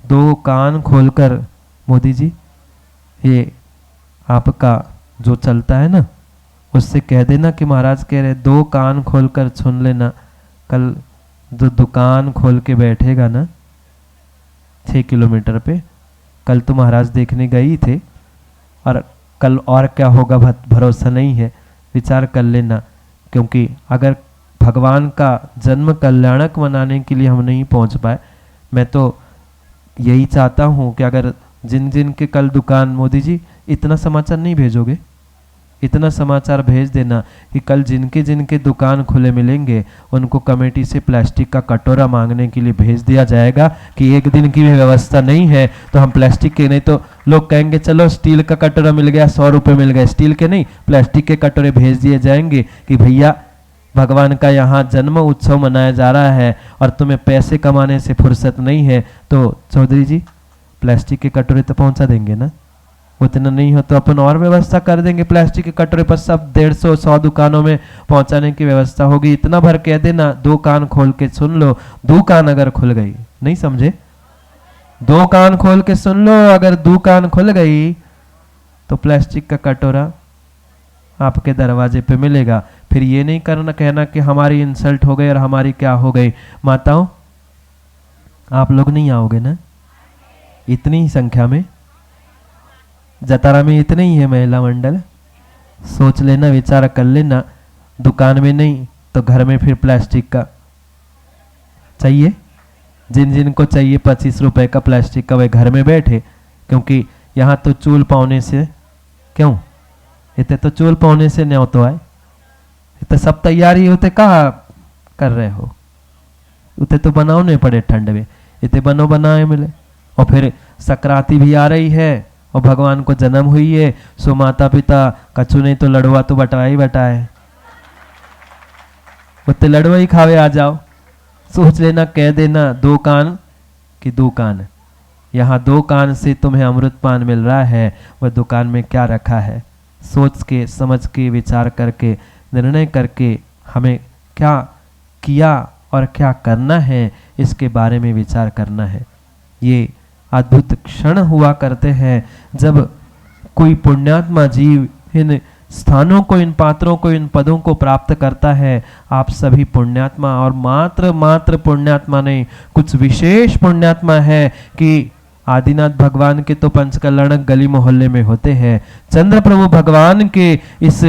2 कान खोलकर, मोदी जी ये आपका जो चलता है ना, उससे कह देना कि महाराज कह रहे 2 कान खोलकर सुन लेना। कल जो दुकान खोल के बैठेगा ना 6 किलोमीटर पे, कल तो महाराज देखने गए ही थे, और कल और क्या होगा भरोसा नहीं है, विचार कर लेना। क्योंकि अगर भगवान का जन्म कल्याणक मनाने के लिए हम नहीं पहुंच पाए, मैं तो यही चाहता हूँ कि अगर जिन जिन के कल दुकान, मोदी जी इतना समाचार नहीं भेजोगे, इतना समाचार भेज देना कि कल जिनके जिनके दुकान खुले मिलेंगे उनको कमेटी से प्लास्टिक का कटोरा मांगने के लिए भेज दिया जाएगा कि एक दिन की भी व्यवस्था नहीं है तो हम प्लास्टिक के, नहीं तो लोग कहेंगे चलो स्टील का कटोरा मिल गया, 100 रुपये मिल गए, स्टील के नहीं प्लास्टिक के कटोरे भेज दिए जाएंगे कि भैया भगवान का यहाँ जन्म उत्सव मनाया जा रहा है और तुम्हें पैसे कमाने से फुर्सत नहीं है, तो चौधरी जी प्लास्टिक के कटोरे तो पहुंचा देंगे ना। उतना नहीं हो तो अपन और व्यवस्था कर देंगे, प्लास्टिक के कटोरे पर सब 150-100 दुकानों में पहुंचाने की व्यवस्था होगी। इतना भर कह देना, 2 कान खोल के सुन लो, 2 कान अगर खुल गई, नहीं समझे, 2 कान खोल के सुन लो, अगर 2 कान खुल गई तो प्लास्टिक का कटोरा आपके दरवाजे पे मिलेगा। फिर ये नहीं करना कहना कि हमारी इंसल्ट हो गई और हमारी क्या हो गई। माताओं आप लोग नहीं आओगे ना, इतनी ही संख्या में, जतारा में इतने ही है महिला मंडल, सोच लेना, विचार कर लेना, दुकान में नहीं तो घर में फिर प्लास्टिक का चाहिए, जिन जिन को चाहिए 25 रुपए का प्लास्टिक का वे घर में बैठे, क्योंकि यहाँ तो चूल पाउने से, क्यों इतने तो चूल पाउने से न्यों तो आए, इतने सब तैयारी होते कहाँ कर रहे हो, उते तो बनाओ नहीं पड़े ठंड में, इतने बनो बनाए मिले। और फिर सक्रांति भी आ रही है और भगवान को जन्म हुई है, सो माता पिता कछु नहीं तो लड़वा तो बटा ही बटाए, उतने लड़वा ही खावे आ जाओ। सोच लेना, कह देना 2 कान कि 2 कान, यहाँ 2 कान से तुम्हें अमृत पान मिल रहा है, वह दुकान में क्या रखा है, सोच के समझ के विचार करके निर्णय करके हमें क्या किया और क्या करना है इसके बारे में विचार करना है। ये अद्भुत क्षण हुआ करते हैं जब कोई पुण्यात्मा जीव इन स्थानों को, इन पात्रों को, इन पदों को प्राप्त करता है। आप सभी पुण्यात्मा, और मात्र पुण्यात्मा नहीं, कुछ विशेष पुण्यात्मा है कि आदिनाथ भगवान के तो पंचकल्याणक गली मोहल्ले में होते हैं, चंद्र प्रभु भगवान के इस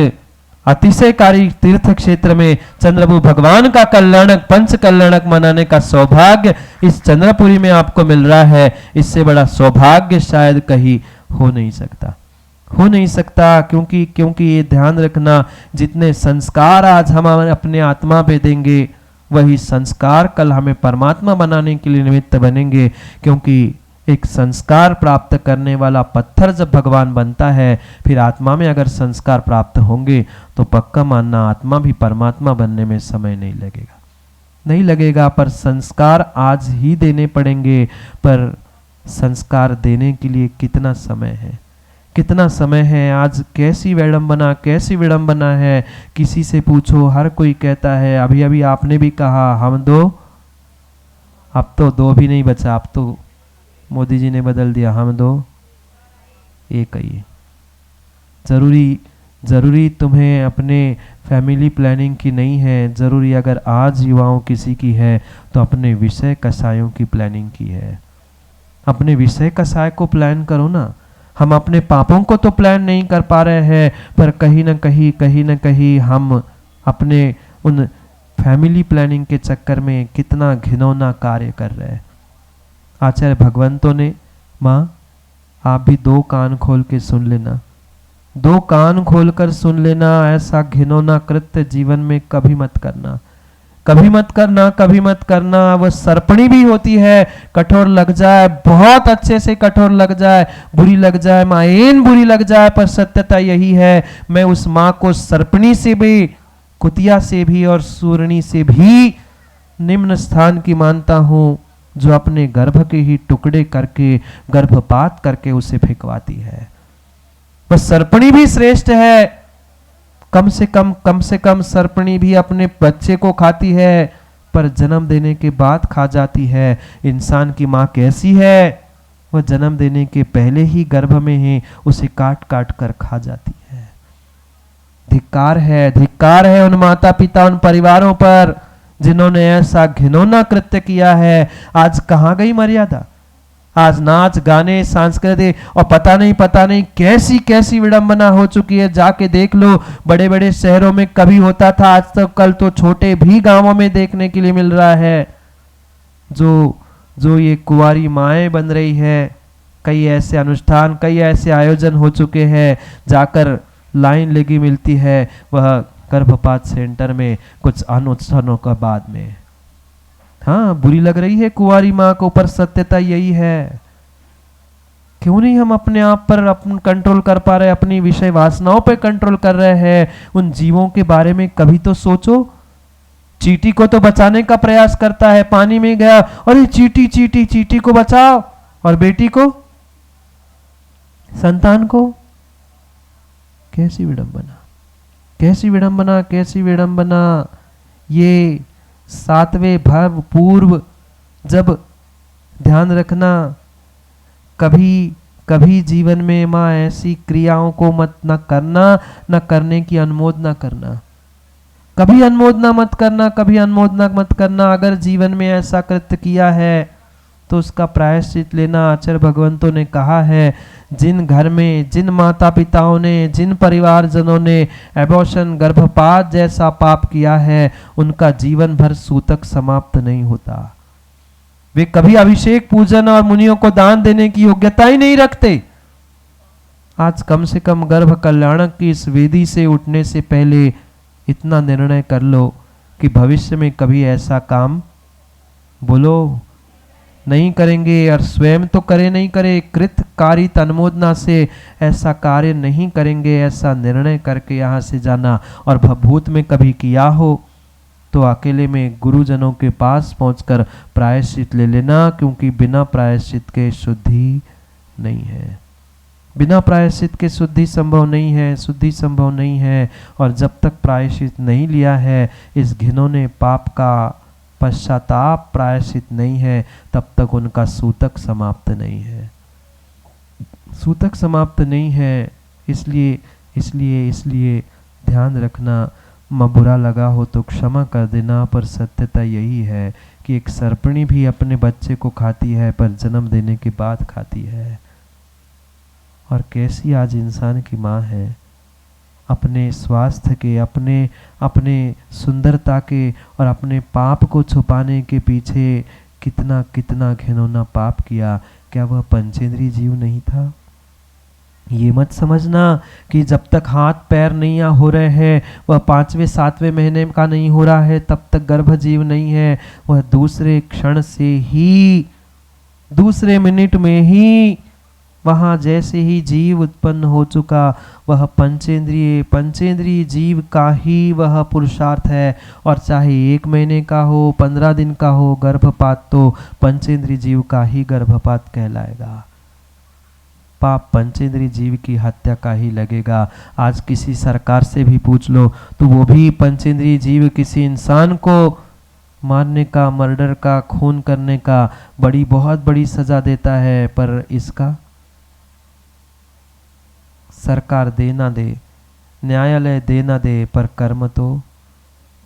अतिशयकारी तीर्थ क्षेत्र में चंद्रप्रभु भगवान का कल्याणक, पंच कल्याणक मनाने का सौभाग्य इस चंद्रपुरी में आपको मिल रहा है। इससे बड़ा सौभाग्य शायद कहीं हो नहीं सकता, क्योंकि ये ध्यान रखना, जितने संस्कार आज हम अपने आत्मा पे देंगे वही संस्कार कल हमें परमात्मा बनाने के लिए निमित्त बनेंगे। क्योंकि एक संस्कार प्राप्त करने वाला पत्थर जब भगवान बनता है, फिर आत्मा में अगर संस्कार प्राप्त होंगे तो पक्का मानना आत्मा भी परमात्मा बनने में समय नहीं लगेगा। पर संस्कार आज ही देने पड़ेंगे। पर संस्कार देने के लिए कितना समय है। आज कैसी विडंबना है, किसी से पूछो हर कोई कहता है, अभी आपने भी कहा हम 2, अब तो 2 भी नहीं बचा, अब तो मोदी जी ने बदल दिया, हम 2 एक ही। जरूरी तुम्हें अपने फैमिली प्लानिंग की नहीं है, जरूरी अगर आज युवाओं किसी की है तो अपने विषय कसायों की प्लानिंग की है। अपने विषय कसाय को प्लान करो ना। हम अपने पापों को तो प्लान नहीं कर पा रहे हैं, पर कहीं न कहीं हम अपने उन फैमिली प्लानिंग के चक्कर में कितना घिनौना कार्य कर रहे हैं। आचार्य भगवंतों ने, माँ आप भी 2 कान खोल के सुन लेना, 2 कान खोलकर सुन लेना, ऐसा घिनौना कृत्य जीवन में कभी मत करना। वह सर्पणी भी होती है, कठोर लग जाए, बहुत अच्छे से कठोर लग जाए, बुरी लग जाए, मायेन बुरी लग जाए, पर सत्यता यही है, मैं उस माँ को सर्पणी से भी, कुतिया से भी और सूरणी से भी निम्न स्थान की मानता हूँ, जो अपने गर्भ के ही टुकड़े करके, गर्भपात करके उसे फेंकवाती है। वह सर्पणी भी श्रेष्ठ है, कम से कम सर्पणी भी अपने बच्चे को खाती है, पर जन्म देने के बाद खा जाती है। इंसान की माँ कैसी है, वह जन्म देने के पहले ही गर्भ में ही उसे काट कर खा जाती है। धिक्कार है उन माता पिता, उन परिवारों पर जिन्होंने ऐसा घिनौना कृत्य किया है। आज कहाँ गई मर्यादा? आज नाच गाने सांस्कृतिक और पता नहीं कैसी विडंबना हो चुकी है। जाके देख लो, बड़े बड़े शहरों में कभी होता था, आज तो कल तो छोटे भी गांवों में देखने के लिए मिल रहा है। जो जो ये कुंवारी माएँ बन रही है, कई ऐसे अनुष्ठान, कई ऐसे आयोजन हो चुके हैं, जाकर लाइन लगी मिलती है वह गर्भपात सेंटर में कुछ अनुष्ठानों का बाद में। हाँ, बुरी लग रही है कुंवारी माँ को, पर सत्यता यही है। क्यों नहीं हम अपने आप पर अपन कंट्रोल कर पा रहे, अपनी विषय वासनाओं पे कंट्रोल कर रहे हैं? उन जीवों के बारे में कभी तो सोचो। चींटी को तो बचाने का प्रयास करता है, पानी में गया, अरे चींटी चींटी चींटी को बचाओ, और बेटी को, संतान को। कैसी विडंबना, कैसी विडंबना, कैसी विडंबना। ये 7वें भाव पूर्व जब ध्यान रखना, कभी कभी जीवन में माँ ऐसी क्रियाओं को मत न करना, न करने की अनुमोदना करना। कभी अनुमोदना मत करना, कभी अनुमोदना मत करना। अगर जीवन में ऐसा कृत्य किया है तो उसका प्रायश्चित लेना। आचार्य भगवंतों ने कहा है, जिन घर में, जिन माता पिताओं ने, जिन परिवारजनों ने एबॉर्शन, गर्भपात जैसा पाप किया है, उनका जीवन भर सूतक समाप्त नहीं होता। वे कभी अभिषेक, पूजन और मुनियों को दान देने की योग्यता ही नहीं रखते। आज कम से कम गर्भ कल्याणक की इस वेदी से उठने से पहले इतना निर्णय कर लो कि भविष्य में कभी ऐसा काम, बोलो, नहीं करेंगे। और स्वयं तो करे नहीं करे, कृत कारित अनुमोदना से ऐसा कार्य नहीं करेंगे, ऐसा निर्णय करके यहाँ से जाना। और भूत में कभी किया हो तो अकेले में गुरुजनों के पास पहुंचकर प्रायश्चित ले लेना, क्योंकि बिना प्रायश्चित के शुद्धि नहीं है। बिना प्रायश्चित के शुद्धि संभव नहीं है, शुद्धि संभव नहीं है। और जब तक प्रायश्चित नहीं लिया है, इस घिनौने पाप का पश्चाताप प्रायश्चित नहीं है, तब तक उनका सूतक समाप्त नहीं है। सूतक समाप्त नहीं है। इसलिए इसलिए इसलिए ध्यान रखना, बुरा लगा हो तो क्षमा कर देना। पर सत्यता यही है कि एक सर्पणी भी अपने बच्चे को खाती है, पर जन्म देने के बाद खाती है। और कैसी आज इंसान की माँ है, अपने स्वास्थ्य के, अपने सुंदरता के और अपने पाप को छुपाने के पीछे कितना कितना घिनौना पाप किया। क्या वह पंचेंद्रिय जीव नहीं था? ये मत समझना कि जब तक हाथ पैर नहीं हो रहे हैं, वह 5वें 7वें महीने का नहीं हो रहा है, तब तक गर्भ जीव नहीं है। वह दूसरे क्षण से ही, दूसरे मिनट में ही, वहाँ जैसे ही जीव उत्पन्न हो चुका, वह पंचेंद्रिय जीव का ही वह पुरुषार्थ है। और चाहे 1 महीने का हो, 15 दिन का हो गर्भपात, तो पंचेंद्रिय जीव का ही गर्भपात कहलाएगा। पाप पंचेंद्रिय जीव की हत्या का ही लगेगा। आज किसी सरकार से भी पूछ लो तो वो भी पंचेंद्रिय जीव किसी इंसान को मारने का, मर्डर का, खून करने का बहुत बड़ी सजा देता है। पर इसका सरकार दे ना दे, न्यायालय दे ना दे, पर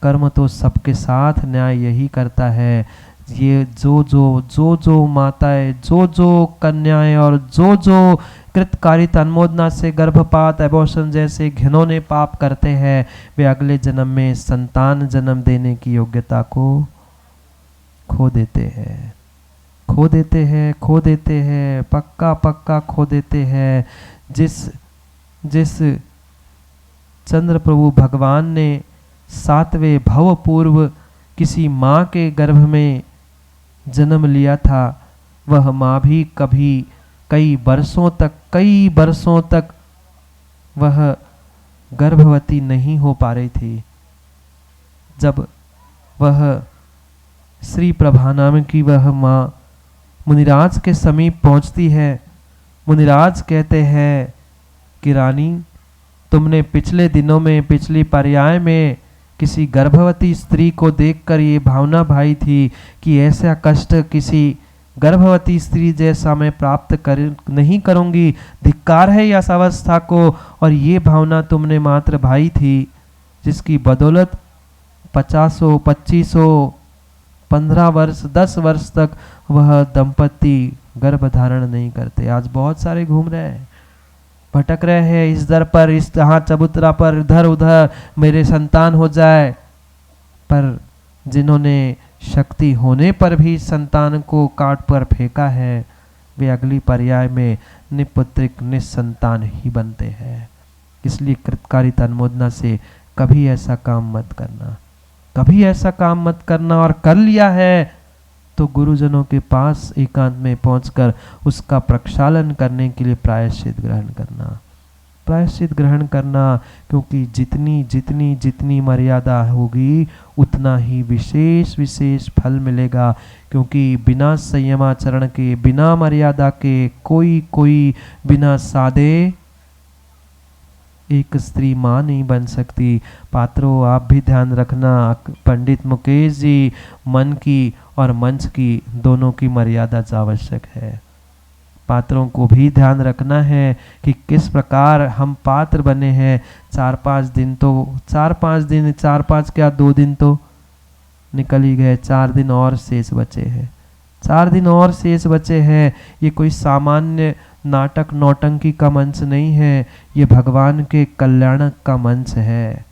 कर्म तो सबके साथ न्याय यही करता है। ये जो माताएं, जो कन्याएं और जो कृतकारित अनुमोदना से गर्भपात, एबॉर्शन जैसे घिनौने पाप करते हैं, वे अगले जन्म में संतान जन्म देने की योग्यता को खो देते हैं, पक्का खो देते हैं। जिस चंद्र प्रभु भगवान ने 7वें भव पूर्व किसी माँ के गर्भ में जन्म लिया था, वह माँ भी कभी कई वर्षों तक वह गर्भवती नहीं हो पा रही थी। जब वह श्री प्रभा नाम की वह माँ मुनिराज के समीप पहुंचती है, मुनिराज कहते हैं कि रानी, तुमने पिछले दिनों में, पिछली पर्याय में किसी गर्भवती स्त्री को देखकर ये भावना भाई थी कि ऐसा कष्ट किसी गर्भवती स्त्री जैसा मैं प्राप्त नहीं करूंगी, धिक्कार है इस अवस्था को। और ये भावना तुमने मात्र भाई थी, जिसकी बदौलत 50, 25, 15 वर्ष, 10 वर्ष तक वह दंपति गर्भ धारण नहीं करते। आज बहुत सारे घूम रहे हैं, भटक रहे हैं इस दर पर, इस यहाँ चबूतरा पर, इधर उधर, मेरे संतान हो जाए। पर जिन्होंने शक्ति होने पर भी संतान को काट पर फेंका है, वे अगली पर्याय में निपुत्रिक निसंतान ही बनते हैं। इसलिए कृतकारिता अनुमोदना से कभी ऐसा काम मत करना, कभी ऐसा काम मत करना। और कर लिया है तो गुरुजनों के पास एकांत में पहुंचकर उसका प्रक्षालन करने के लिए प्रायश्चित ग्रहण करना, प्रायश्चित ग्रहण करना। क्योंकि जितनी जितनी जितनी मर्यादा होगी उतना ही विशेष विशेष फल मिलेगा। क्योंकि बिना संयमाचरण के, बिना मर्यादा के कोई बिना साधे एक स्त्री माँ नहीं बन सकती। पात्रों, आप भी ध्यान रखना, पंडित मुकेश जी, मन की और मंच की दोनों की मर्यादा आवश्यक है। पात्रों को भी ध्यान रखना है कि किस प्रकार हम पात्र बने हैं। 4-5 दिन तो 4-5 क्या 2 दिन तो निकल ही गए, 4 दिन और शेष बचे हैं, 4 दिन और शेष बचे हैं। ये कोई सामान्य नाटक नौटंकी का मंच नहीं है, ये भगवान के कल्याण का मंच है।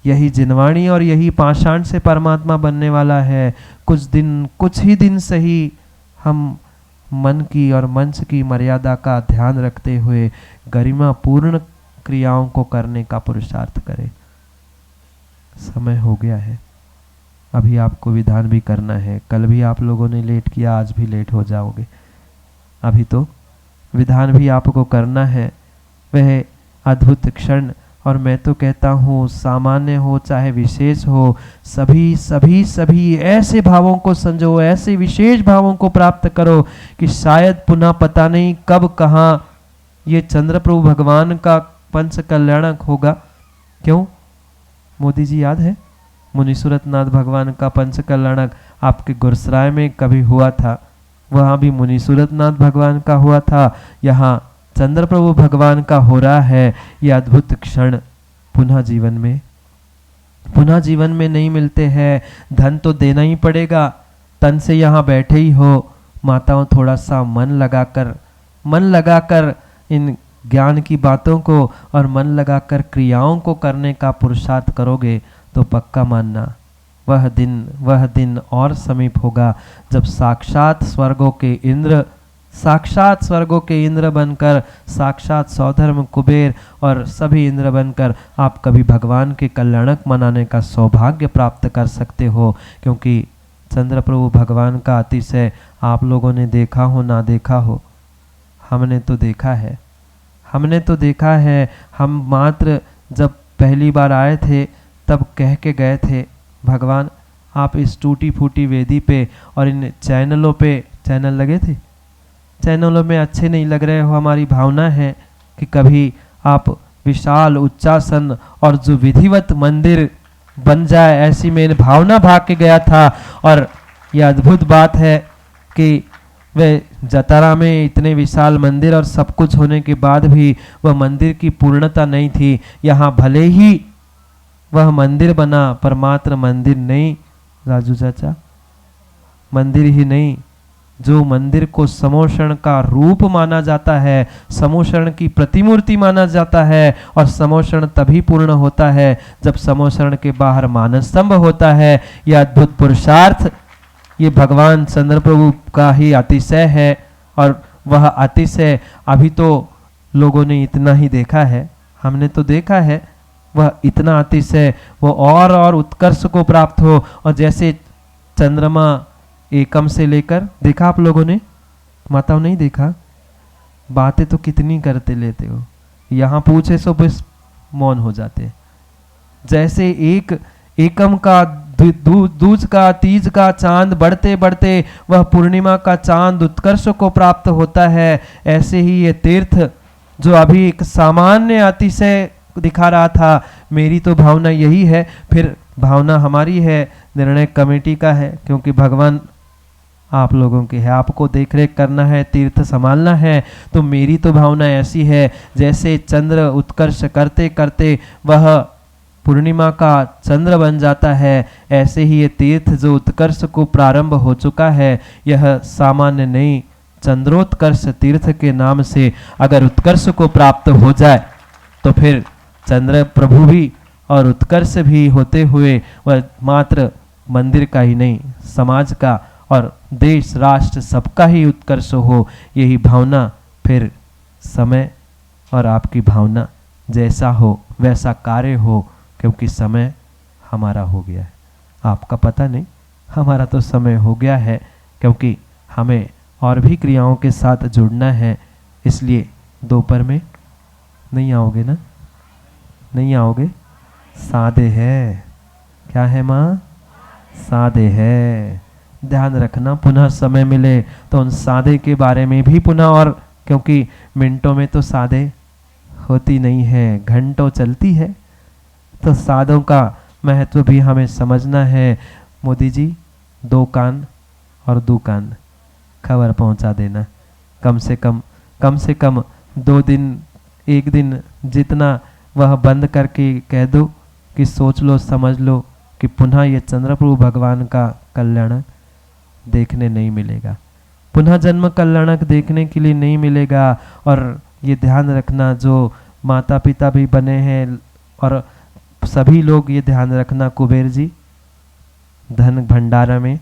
यही जिनवाणी और यही पाषाण से परमात्मा बनने वाला है। कुछ ही दिन सही हम मन की और मंच की मर्यादा का ध्यान रखते हुए गरिमा पूर्ण क्रियाओं को करने का पुरुषार्थ करें। समय हो गया है, अभी आपको विधान भी करना है। कल भी आप लोगों ने लेट किया, आज भी लेट हो जाओगे। अभी तो विधान भी आपको करना है, वह अद्भुत क्षण। और मैं तो कहता हूँ सामान्य हो चाहे विशेष हो, सभी सभी सभी ऐसे भावों को संजो, ऐसे विशेष भावों को प्राप्त करो कि शायद पुनः पता नहीं कब कहाँ ये चंद्र प्रभु भगवान का पंच कल्याणक होगा। क्यों मोदी जी, याद है मुनिसुरतनाथ भगवान का पंच कल्याणक आपके गुरसराय में कभी हुआ था, वहाँ भी मुनिसुरतनाथ भगवान का हुआ था, यहाँ चंद्र प्रभु भगवान का हो रहा है। ये अद्भुत क्षण पुनः जीवन में नहीं मिलते हैं। धन तो देना ही पड़ेगा, तन से यहाँ बैठे ही हो। माताओं, थोड़ा सा मन लगाकर इन ज्ञान की बातों को और मन लगाकर क्रियाओं को करने का पुरुषार्थ करोगे तो पक्का मानना वह दिन और समीप होगा जब साक्षात स्वर्गों के इंद्र बनकर, साक्षात सौधर्म कुबेर और सभी इंद्र बनकर आप कभी भगवान के कल्याणक मनाने का सौभाग्य प्राप्त कर सकते हो। क्योंकि चंद्र प्रभु भगवान का अतिशय आप लोगों ने देखा हो ना देखा हो, हमने तो देखा है। हम मात्र जब पहली बार आए थे तब कह के गए थे, भगवान आप इस टूटी फूटी वेदी पे और इन चैनलों पे, चैनल लगे थे, चैनलों में अच्छे नहीं लग रहे हो। हमारी भावना है कि कभी आप विशाल उच्चासन और जो विधिवत मंदिर बन जाए, ऐसी मेरी भावना भाग के गया था। और यह अद्भुत बात है कि वे जतारा में इतने विशाल मंदिर और सब कुछ होने के बाद भी वह मंदिर की पूर्णता नहीं थी। यहाँ भले ही वह मंदिर बना पर मात्र मंदिर नहीं, राजू चाचा, मंदिर ही नहीं, जो मंदिर को समोषण का रूप माना जाता है, समोषण की प्रतिमूर्ति माना जाता है। और समोषण तभी पूर्ण होता है जब समोषण के बाहर मानस्तंभ होता है। यह अद्भुत पुरुषार्थ ये भगवान चंद्र प्रभु का ही अतिशय है। और वह अतिशय अभी तो लोगों ने इतना ही देखा है, हमने तो देखा है, वह इतना अतिशय वो और उत्कर्ष को प्राप्त हो। और जैसे चंद्रमा एकम से लेकर, देखा आप लोगों ने, माताओं नहीं देखा, बातें तो कितनी करते लेते हो, यहाँ पूछे सो बस मौन हो जाते। जैसे एक एकम का दूज का तीज का चांद बढ़ते बढ़ते वह पूर्णिमा का चांद उत्कर्ष को प्राप्त होता है, ऐसे ही ये तीर्थ जो अभी एक सामान्य अतिशय दिखा रहा था, मेरी तो भावना यही है, फिर भावना हमारी है, निर्णय कमेटी का है, क्योंकि भगवान आप लोगों की है, आपको देखरेख करना है, तीर्थ संभालना है। तो मेरी तो भावना ऐसी है, जैसे चंद्र उत्कर्ष करते करते वह पूर्णिमा का चंद्र बन जाता है, ऐसे ही ये तीर्थ जो उत्कर्ष को प्रारंभ हो चुका है, यह सामान्य नहीं, चंद्रोत्कर्ष तीर्थ के नाम से अगर उत्कर्ष को प्राप्त हो जाए तो फिर चंद्र प्रभु भी और उत्कर्ष भी होते हुए वह मात्र मंदिर का ही नहीं, समाज का और देश राष्ट्र सबका ही उत्कर्ष हो, यही भावना फिर समय और आपकी भावना जैसा हो वैसा कार्य हो, क्योंकि समय हमारा हो गया है। आपका पता नहीं, हमारा तो समय हो गया है, क्योंकि हमें और भी क्रियाओं के साथ जुड़ना है। इसलिए दोपहर में नहीं आओगे ना? नहीं आओगे? सादे है, क्या है माँ? सादे है। ध्यान रखना, पुनः समय मिले तो उन सादे के बारे में भी पुनः, और क्योंकि मिनटों में तो सादे होती नहीं है, घंटों चलती है, तो सादों का महत्व भी हमें समझना है। मोदी जी 2 कान और 2 कान खबर पहुंचा देना, कम से कम 2 दिन 1 दिन जितना वह बंद करके कह दो कि सोच लो समझ लो कि पुनः ये चंद्रप्रभु भगवान का कल्याणक देखने नहीं मिलेगा, पुनः जन्म कल्याणक देखने के लिए नहीं मिलेगा। और ये ध्यान रखना, जो माता पिता भी बने हैं और सभी लोग ये ध्यान रखना, कुबेर जी धन भंडारा में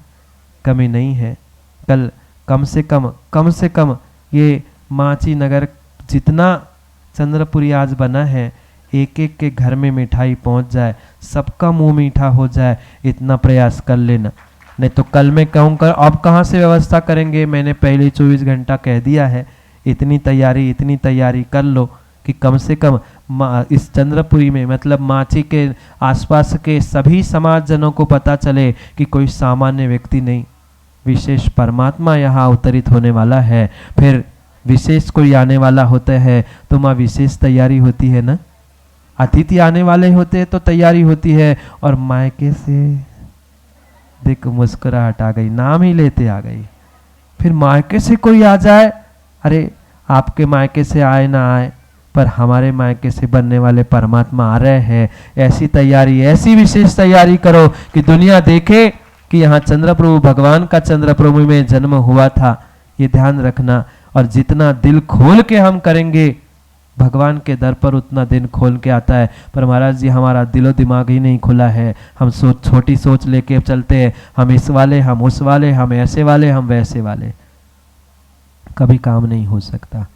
कमी नहीं है। कल कम से कम ये माची नगर जितना चंद्रपुरी आज बना है, एक एक के घर में मिठाई पहुंच जाए, सबका मुंह मीठा हो जाए, इतना प्रयास कर लेना। नहीं तो कल मैं कहूँगा अब कहाँ से व्यवस्था करेंगे, मैंने पहले 24 घंटा कह दिया है, इतनी तैयारी कर लो कि कम से कम इस चंद्रपुरी में, मतलब माची के आसपास के सभी समाजजनों को पता चले कि कोई सामान्य व्यक्ति नहीं, विशेष परमात्मा यहाँ अवतरित होने वाला है। फिर विशेष कोई आने वाला होता है तो माँ विशेष तैयारी होती है ना, अतिथि आने वाले होते हैं तो तैयारी होती है। और मायके से देख मुस्कुराहट आ गई, नाम ही लेते आ गई। फिर मायके से कोई आ जाए, अरे आपके मायके से आए ना आए, पर हमारे मायके से बनने वाले परमात्मा आ रहे हैं। ऐसी तैयारी, ऐसी विशेष तैयारी करो कि दुनिया देखे कि यहाँ चंद्रप्रभु भगवान का चंद्रप्रभु में जन्म हुआ था। ये ध्यान रखना, और जितना दिल खोल के हम करेंगे भगवान के दर पर उतना दिन खोल के आता है। पर महाराज जी हमारा दिलो दिमाग ही नहीं खुला है, हम छोटी सोच लेके चलते हैं, हम इस वाले, हम उस वाले, हम ऐसे वाले, हम वैसे वाले, कभी काम नहीं हो सकता।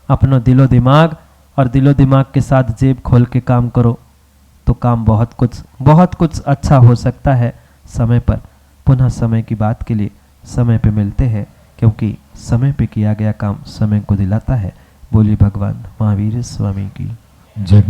अपना दिलो दिमाग के साथ जेब खोल के काम करो तो काम बहुत कुछ अच्छा हो सकता है। समय पर पुनः समय की बात के लिए समय पे मिलते हैं, क्योंकि समय पे किया गया काम समय को दिलाता है। बोली भगवान महावीर स्वामी की जय।